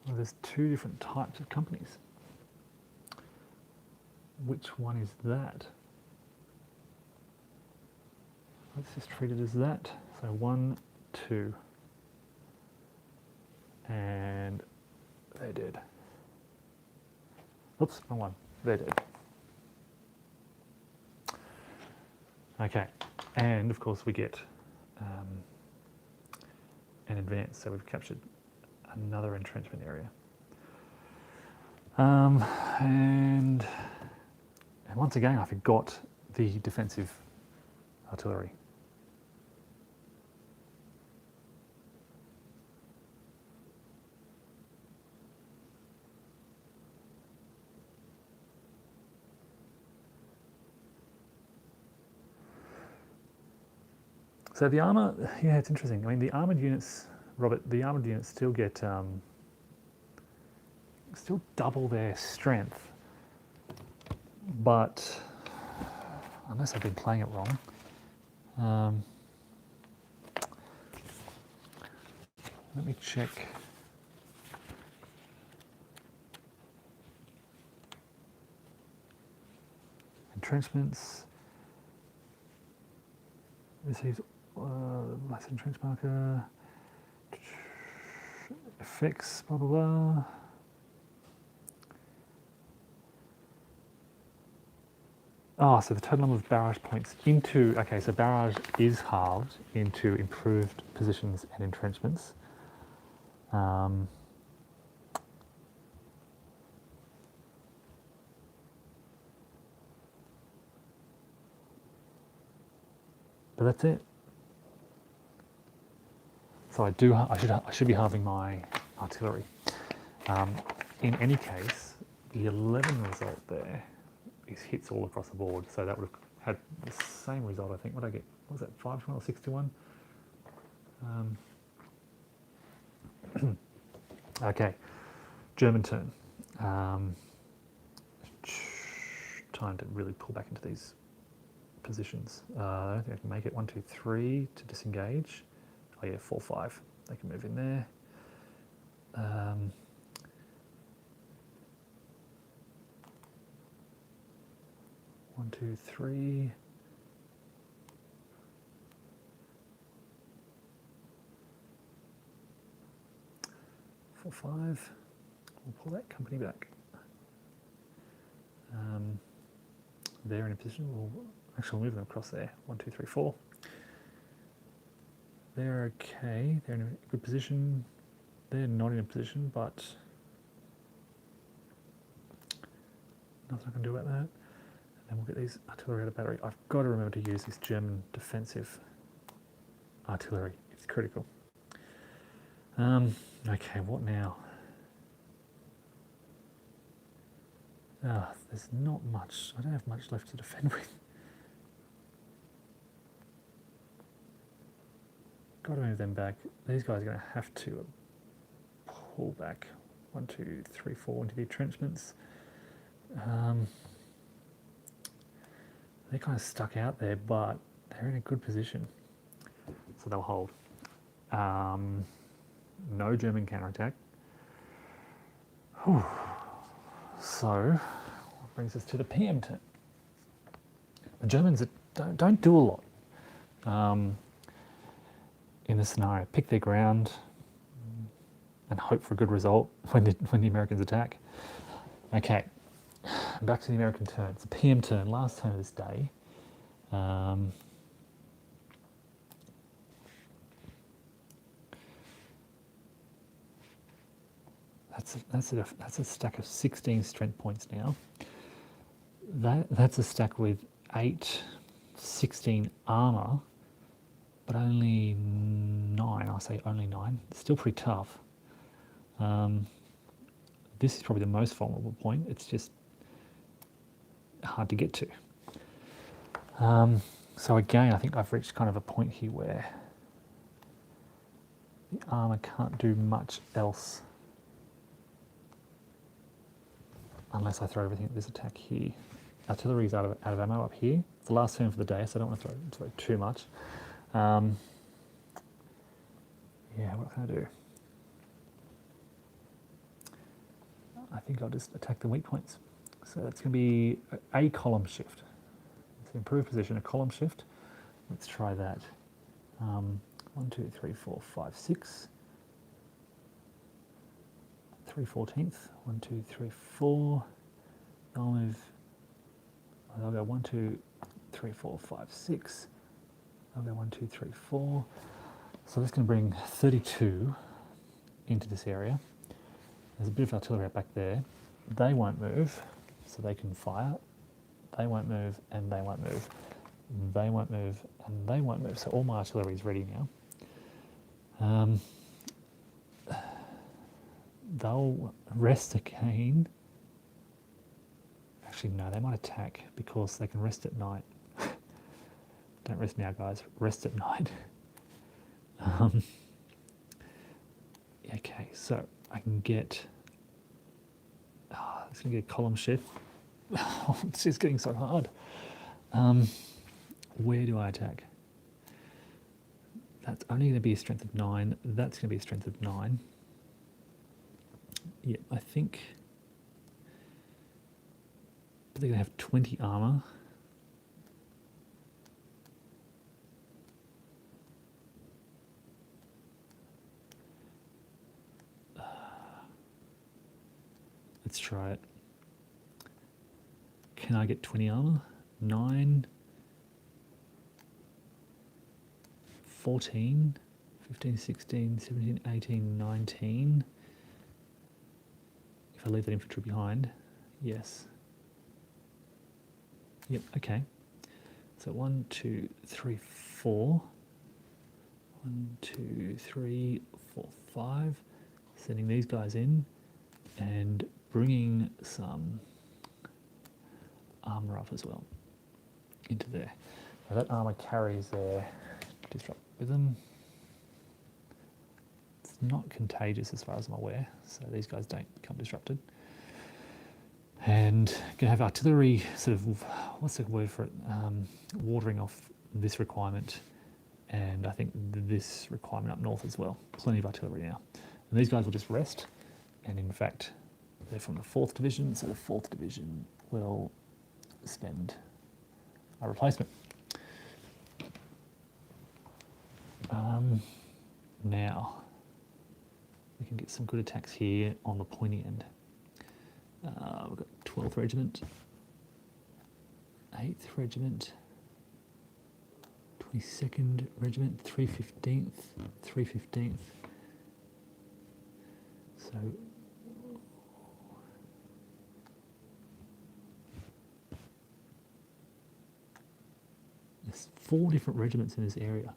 Well, there's two different types of companies. Which one is that? Let's just treat it as that. So 1, 2. And they're dead. Oops, wrong one. They're dead. Okay, and of course we get an advance, so we've captured another entrenchment area. And once again, I forgot the defensive artillery. So the armour, yeah, it's interesting. I mean, the armoured units, Robert, the armoured units still get, still double their strength, but unless I've been playing it wrong, let me check. Entrenchments. Receives less entrench marker. Effects, blah blah blah. Oh, so the total number of barrage points into, okay, so barrage is halved into improved positions and entrenchments. But that's it. So I should be halving my artillery. In any case, the 11 result there is hits all across the board. So that would have had the same result, I think. What did I get? What was that, 5 to 1 or 6 to 1? Okay, German turn. Time to really pull back into these positions. I don't think I can make it. 1, 2, 3 to disengage. Oh yeah, 4, 5. They can move in there. 1, 2, 3. Four, 5. We'll pull that company back. They're in a position. We'll actually move them across there. 1, 2, 3, 4. They're okay. They're in a good position. They're not in a position, but nothing I can do about that. And then we'll get these artillery out of battery. I've got to remember to use this German defensive artillery. It's critical. Okay, what now? There's not much. I don't have much left to defend with. Got to move them back. These guys are going to have to pull back. 1, 2, 3, 4 into the entrenchments. They're kind of stuck out there, but they're in a good position, so they'll hold. No German counterattack. Whew. So, what brings us to the PM turn. The Germans don't do a lot. in this scenario, pick their ground and hope for a good result when the Americans attack. Okay, back to the American turn. It's a PM turn, last turn of this day. That's a stack of 16 strength points now. That's a stack with 16 armor, but only 9. I'll say only 9. It's still pretty tough. This is probably the most vulnerable point. It's just hard to get to. So again, I think I've reached kind of a point here where the armor can't do much else unless I throw everything at this attack here. Artillery's out of ammo up here. It's the last turn for the day, so I don't want to throw too much. Yeah, what can I do? I think I'll just attack the weak points. So it's going to be a column shift. It's an improved position, a column shift. Let's try that. 1, 2, 3, 4, 5, 6. 3/14. 1, 2, 3, 4. I'll move. I'll go 1, 2, 3, 4, 5, 6. I'll go 1, 2, 3, 4. So that's going to bring 32 into this area. There's a bit of artillery back there. They won't move, so they can fire. They won't move, and they won't move. They won't move, and they won't move. So all my artillery is ready now. They'll rest again. Actually, no, they might attack because they can rest at night. Don't rest now, guys. Rest at night. Okay, so I can get... it's going to get a column shift. It's just getting so hard. Where do I attack? That's only going to be a strength of 9. That's going to be a strength of 9. Yeah, I think... But they're going to have 20 armor. Let's try it. Can I get 20 armor? 9, 14, 15, 16, 17, 18, 19. If I leave that infantry behind, yes. Yep, okay. So 1, 2, 3, 4. 1, 2, 3, 4, 5. Sending these guys in and bringing some armor up as well into there. Now that armor carries their disrupt with them. It's not contagious as far as I'm aware, so these guys don't become disrupted. And going to have artillery sort of, what's the word for it, watering off this requirement, and I think this requirement up north as well. Plenty of artillery now. And these guys will just rest, and in fact, they're from the 4th Division, so the 4th Division will spend a replacement. Now, we can get some good attacks here on the pointy end. We've got 12th Regiment, 8th Regiment, 22nd Regiment, 315th, 315th. So there's 4 different regiments in this area.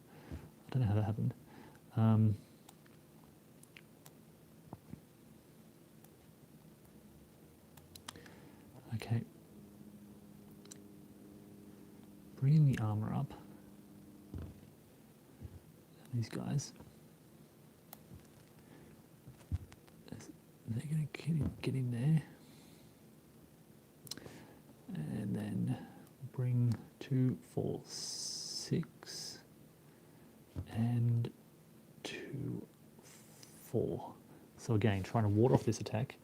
I don't know how that happened. Okay. Bringing the armor up. These guys. They're going to get in there. And then bring 2, 4, 6. And 2, 4. So again, trying to ward off this attack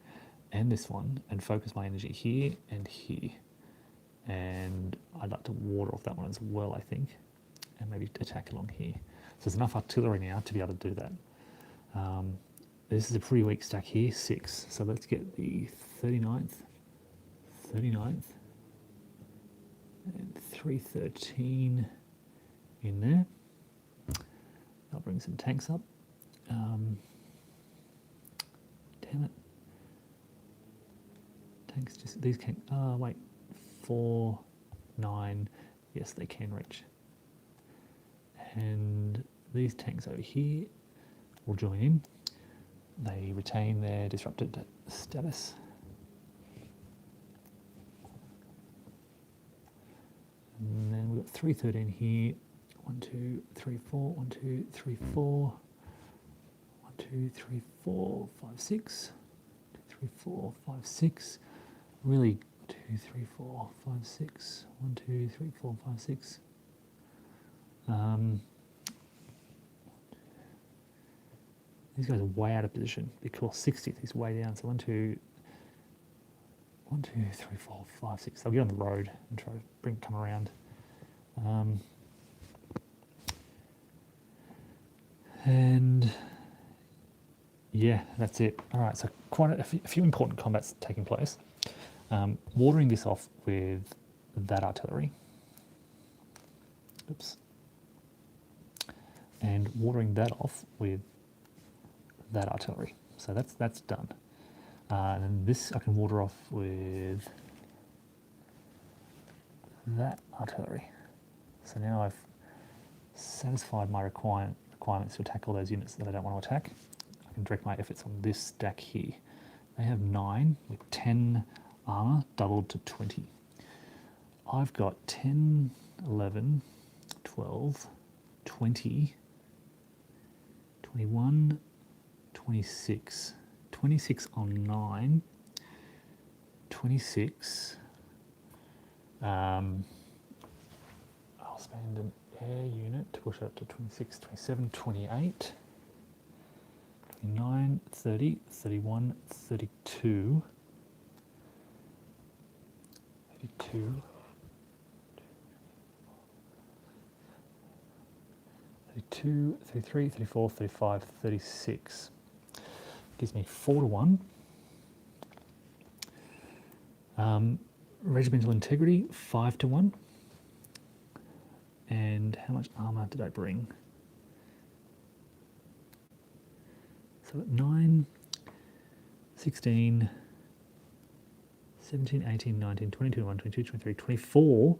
and this one and focus my energy here and here. And I'd like to ward off that one as well, I think, and maybe attack along here. So there's enough artillery now to be able to do that. This is a pretty weak stack here, 6. So let's get the 39th, and 313 in there. I'll bring some tanks up. Damn it. Tanks just, these can't, wait, 4, 9, yes they can reach. And these tanks over here will join in. They retain their disrupted status. And then we've got 313 here. 1, 2, 3, 4, 1, 2, 3, 4. 1, 2, 3, 4, 5, 6. 2, 3, 4, 5, 6. Really, 2, 3, 4, 5, 6. 1, 2, 3, 4, 5, 6. These guys are way out of position because 60th is way down. So 1, 2, 3, 4, 5, 6. They'll get on the road and try to come around. And yeah, that's it. All right, so quite a few important combats taking place. Watering this off with that artillery. Oops. And watering that off with that artillery. So that's done. And then this I can water off with that artillery. So now I've satisfied my requirements to attack all those units that I don't want to attack. I can direct my efforts on this stack here. They have 9 with 10 armor doubled to 20. I've got 10, 11, 12, 20, 21, 26. 26 on 9. 26. I'll spend an air unit to push up to 26, 27, 28, 29, 30, 31, 32, 32, 32, 33, 34, 35, 36. Gives me 4 to 1. Regimental integrity, 5 to 1. And how much armor did I bring? So 9, 16, 17, 18, 19, 20, 21, 22, 23, 24,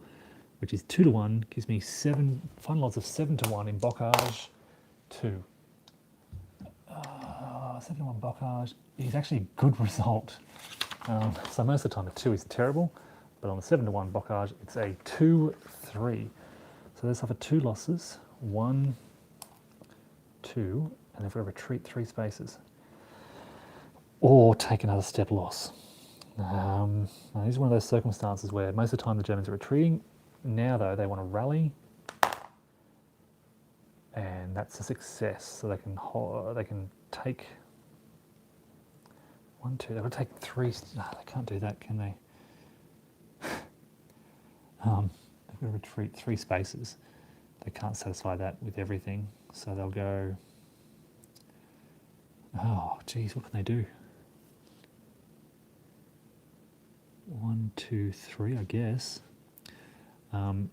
which is 2 to 1, gives me 7, final odds of 7 to 1 in Bocage 2. 7 to 1 Bocage is actually a good result. So most of the time a 2 is terrible, but on the 7 to 1 Bocage it's a 2-3. So they suffer 2 losses, 1, 2, and if we retreat 3 spaces, or take another step loss. Now this is one of those circumstances where most of the time the Germans are retreating. Now though they want to rally, and that's a success. So they can take 1, 2. They would take 3. No, they can't do that, can they? They've got to retreat 3 spaces. They can't satisfy that with everything, so they'll go. Oh, geez, what can they do? 1, 2, 3, I guess. And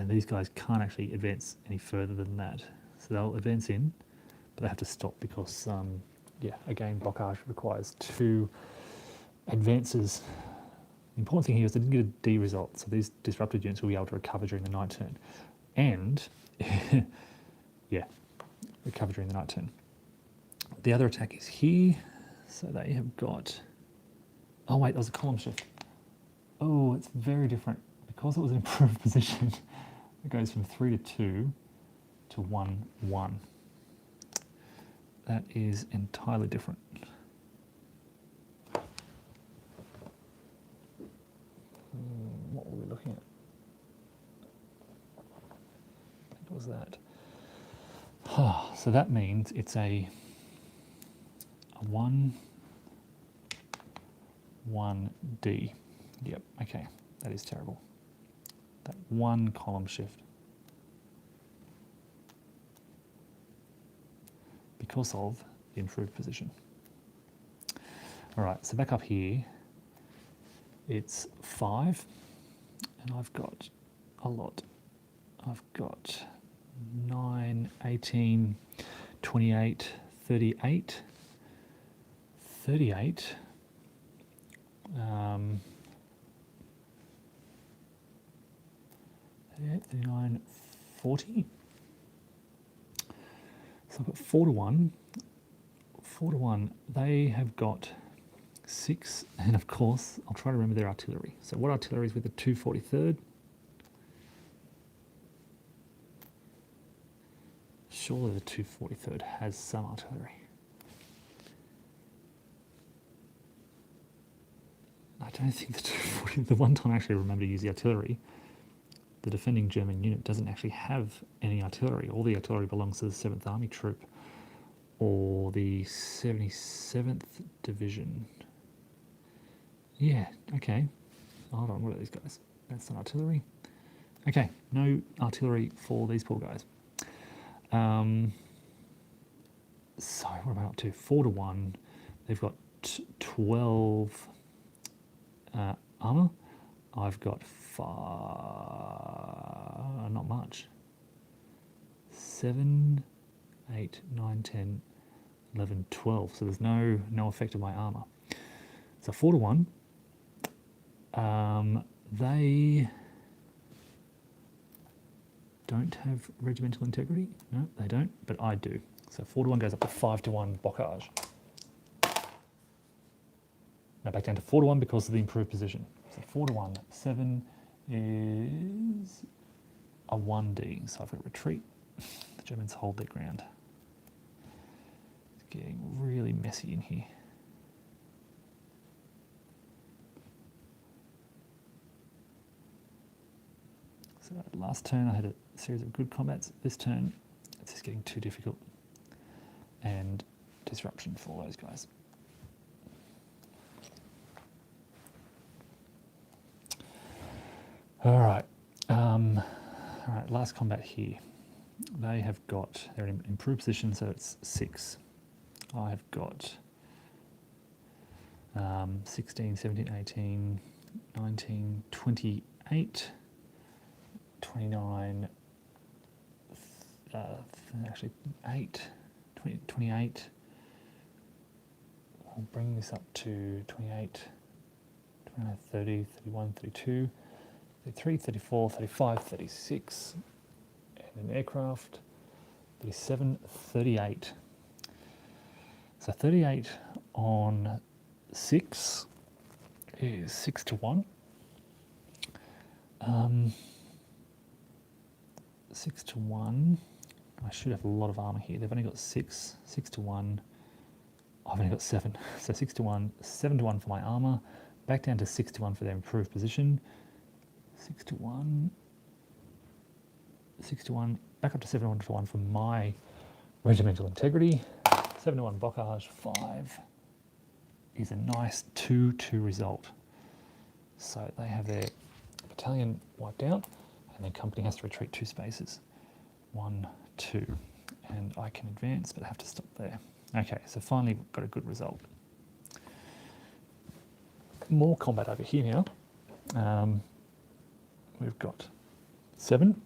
these guys can't actually advance any further than that. So they'll advance in, but they have to stop because, yeah, again, Bocage requires 2 advances. The important thing here is they didn't get a D result, so these disrupted units will be able to recover during the night turn. And, yeah, recover during the night turn. The other attack is here, so they have got... Oh wait, that was a column shift. Oh, it's very different. Because it was an improved position, it goes from 3 to 2 to 1, 1. That is entirely different. What were we looking at? I think it was that. So that means it's a 1, 1D. Yep, okay, that is terrible. That 1 column shift. because of the improved position. All right, so back up here, it's 5, and I've got a lot. I've got 9, 18, 28, 38, 38, 38, 39, 40. So I've got 4 to 1. 4 to 1, they have got 6, and of course, I'll try to remember their artillery. So what artillery is with the 243rd? Surely the 243rd has some artillery. I don't think the 240, the one time I actually remember to use the artillery, the defending German unit doesn't actually have any artillery. All the artillery belongs to the 7th Army Troop or the 77th Division. Yeah, okay. Hold on, what are these guys? That's not artillery. Okay, no artillery for these poor guys. So what am I up to? 4 to 1. They've got 12 armor. I've got 5, not much. 7, 8, 9, 10, 11, 12. So there's no effect of my armor. So 4 to 1. They don't have regimental integrity. No, they don't, but I do. So 4 to 1 goes up to 5 to 1 bocage. Now back down to 4 to 1 because of the improved position. So 4 to 1, 7 is a 1d. So I've got retreat. The Germans hold their ground. It's getting really messy in here. So last turn I had a series of good combats. This turn it's just getting too difficult and disruption for all those guys. All right, last combat here. They have got, they're in improved position, so it's 6. I've got 16, 17, 18, 19, 28, 29, actually 8, 20, 28. I'll bring this up to 28, 29, 30, 31, 32, 33, 34, 35, 36, and an aircraft, 37, 38. So 38 on 6 is 6 to 1. 6 to 1. I should have a lot of armor here. They've only got 6. 6 to 1. I've only got 7. So 6 to 1, 7 to 1 for my armor. Back down to 6 to 1 for their improved position. 6 to 1. 6 to 1. Back up to 7 to 1 for my regimental integrity. 7 to 1 bocage. 5 is a nice 2-2 result. So they have their battalion wiped out, and their company has to retreat 2 spaces. 1, 2. And I can advance, but I have to stop there. Okay, so finally we've got a good result. More combat over here now. We've got 7.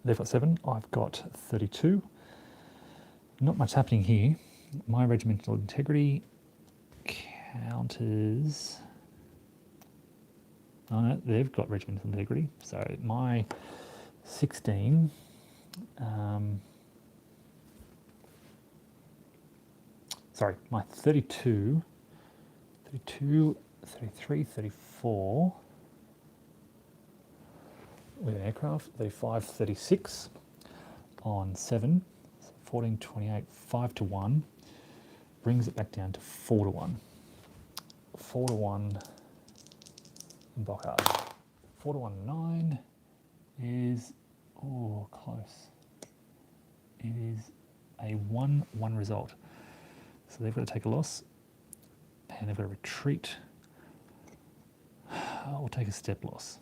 They've got 7. I've got 32. Not much happening here. My regimental integrity counters. Oh no, they've got regimental integrity. So my 16. Sorry, my 32, 33, 34 with an aircraft, 35, 36 on 7, so 14, 28, 5 to 1, brings it back down to 4 to 1. 4 to 1 in bocage. 4 to 1, 9 is, oh, close. It is a 1-1 result. So they've got to take a loss, and they've got to retreat or take a step loss.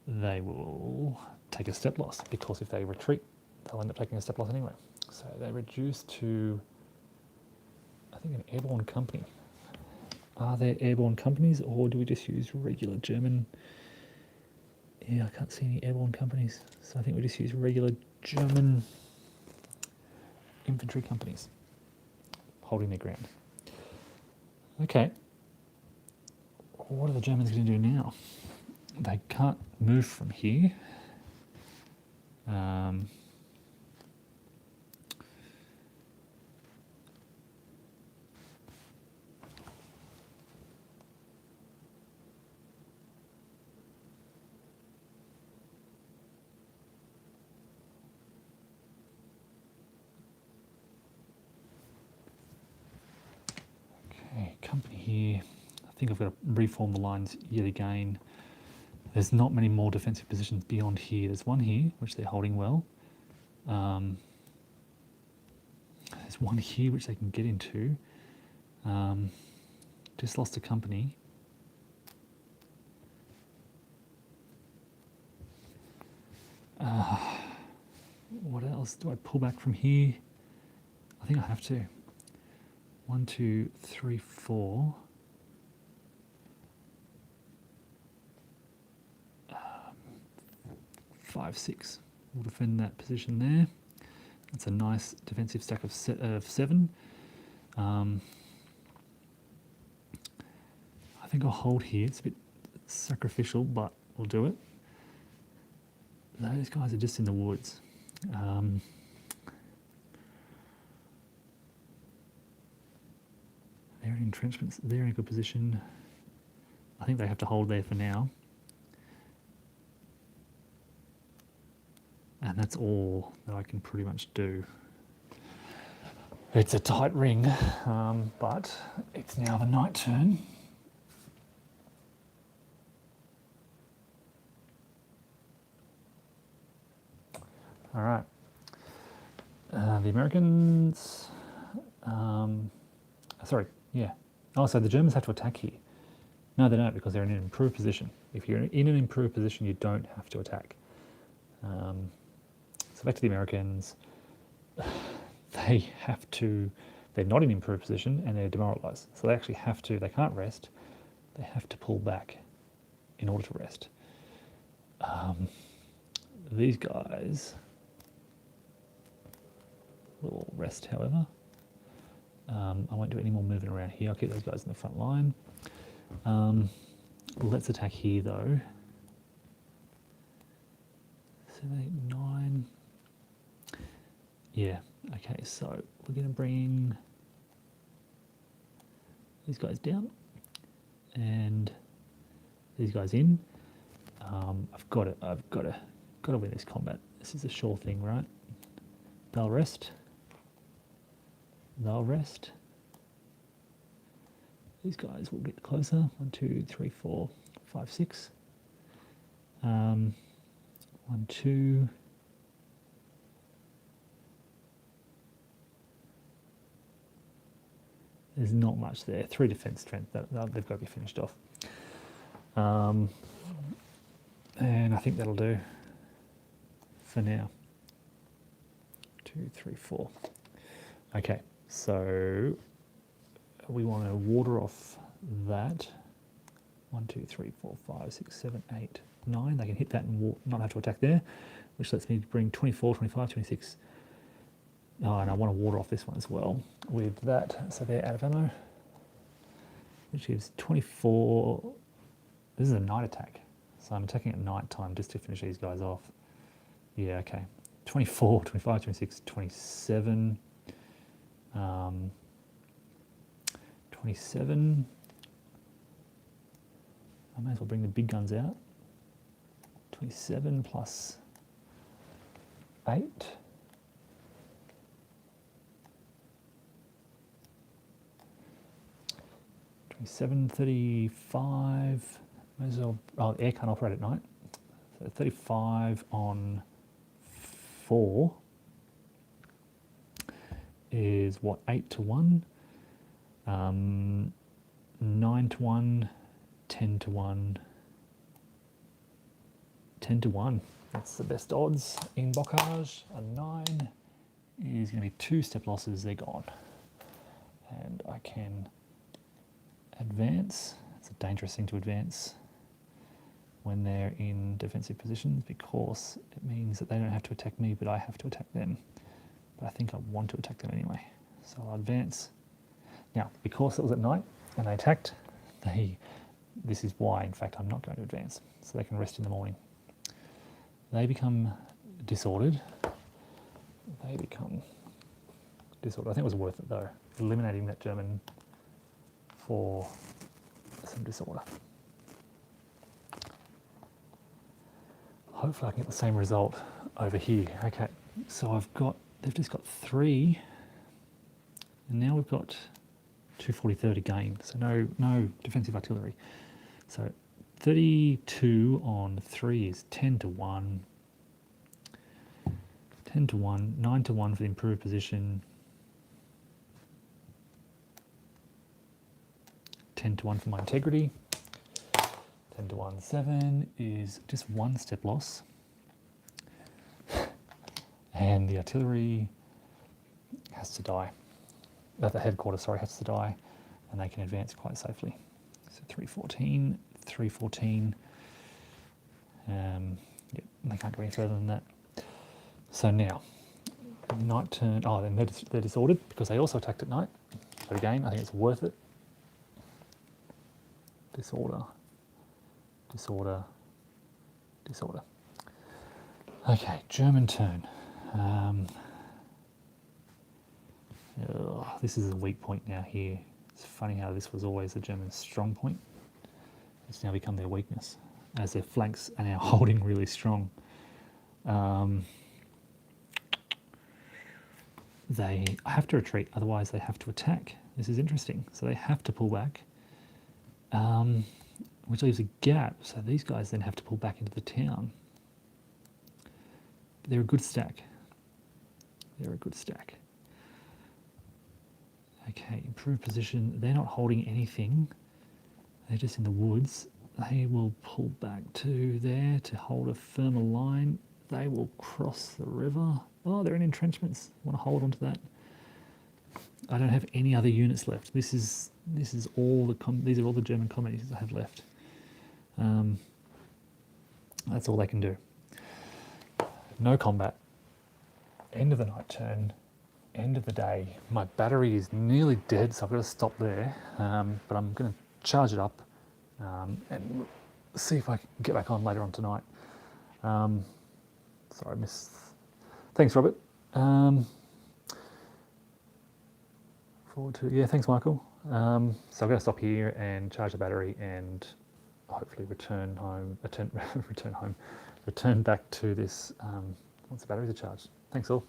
They will take a step loss, because if they retreat, they'll end up taking a step loss anyway. So they reduced to, I think, an airborne company. Are there airborne companies, or do we just use regular German? Yeah, I can't see any airborne companies, so I think we just use regular German infantry companies holding their ground. Okay, what are the Germans going to do now? They can't move from here. Okay, company here. I think I've got to reform the lines yet again. There's not many more defensive positions beyond here. There's one here, which they're holding well. There's one here, which they can get into. Just lost a company. What else? Do I pull back from here? I think I have to. 1, 2, 3, 4. 5, 6. We'll defend that position there. That's a nice defensive stack of 7. I think I'll hold here. It's a bit sacrificial, but we'll do it. Those guys are just in the woods. They're in entrenchments. They're in a good position. I think they have to hold there for now. And that's all that I can pretty much do. It's a tight ring, but it's now the night turn. All right. The Americans, sorry, yeah. Oh, so the Germans have to attack here. No, they don't, because they're in an improved position. If you're in an improved position, you don't have to attack. So back to the Americans. They have to, they're not in an improved position and they're demoralized. So they actually have to, they can't rest. They have to pull back in order to rest. These guys will rest, however. I won't do any more moving around here. I'll keep those guys in the front line. Let's attack here though. 7, 8, 9. Yeah, okay, so we're going to bring these guys down and these guys in. I've got to win this combat. This is a sure thing, right? They'll rest. They'll rest. These guys will get closer. 1, 2, 3, 4, 5, 6. 1, 2. There's not much there. 3 defense strength. They've got to be finished off. And I think that'll do for now. 2, 3, 4. Okay, so we want to water off that. 1, 2, 3, 4, 5, 6, 7, 8, 9. They can hit that and not have to attack there, which lets me bring 24, 25, 26. Oh, and I want to water off this one as well with that. So they're out of ammo, which gives 24. This is a night attack. So I'm attacking at night time just to finish these guys off. Yeah, okay. 24, 25, 26, 27. 27. I may as well bring the big guns out. 27 plus 8. 27, 35. May as well, oh, air can't operate at night. So 35 on 4 is what, 8 to 1, 9 to 1, 10 to 1, 10 to 1. That's the best odds in Bocage, a 9 is going to be 2 step losses, they're gone. And I can advance. It's a dangerous thing to advance when they're in defensive positions because it means that they don't have to attack me, but I have to attack them. But I think I want to attack them anyway. So I'll advance. Now, because it was at night and they attacked, this is why, in fact, I'm not going to advance. So they can rest in the morning. They become disordered. I think it was worth it though, eliminating that German for some disorder. Hopefully I can get the same result over here. Okay, so they've just got 3, and now we've got 243rd again, so no defensive artillery. So 32 on 3 is 10 to 1. 10 to 1, 9 to 1 for the improved position. 10 to 1 for my integrity. 10 to 1, 7 is just 1 step loss. And the artillery has to die. The headquarters, sorry, has to die, and they can advance quite safely. So 314, 314. Yep, they can't go any further than that. So now, night turn, then they're disordered because they also attacked at night. But again, I think it's worth it. Disorder, disorder, disorder. Okay, German turn. This is a weak point now here. It's funny how this was always the German strong point. It's now become their weakness, as their flanks are now holding really strong. They have to retreat, otherwise they have to attack. This is interesting. So they have to pull back, which leaves a gap. So these guys then have to pull back into the town. They're a good stack. They're a good stack. Okay, improved position. They're not holding anything. They're just in the woods. They will pull back to there to hold a firmer line. They will cross the river. Oh, they're in entrenchments. I want to hold on to that. I don't have any other units left. This is all these are all the German combat units I have left. That's all they can do. No combat. End of the night turn. End of the day. My battery is nearly dead, so I've got to stop there. But I'm going to charge it up and see if I can get back on later on tonight. Sorry, I missed. Thanks, Robert. Thanks, Michael. So I'm going to stop here and charge the battery and hopefully return back to this once the batteries are charged. Thanks all.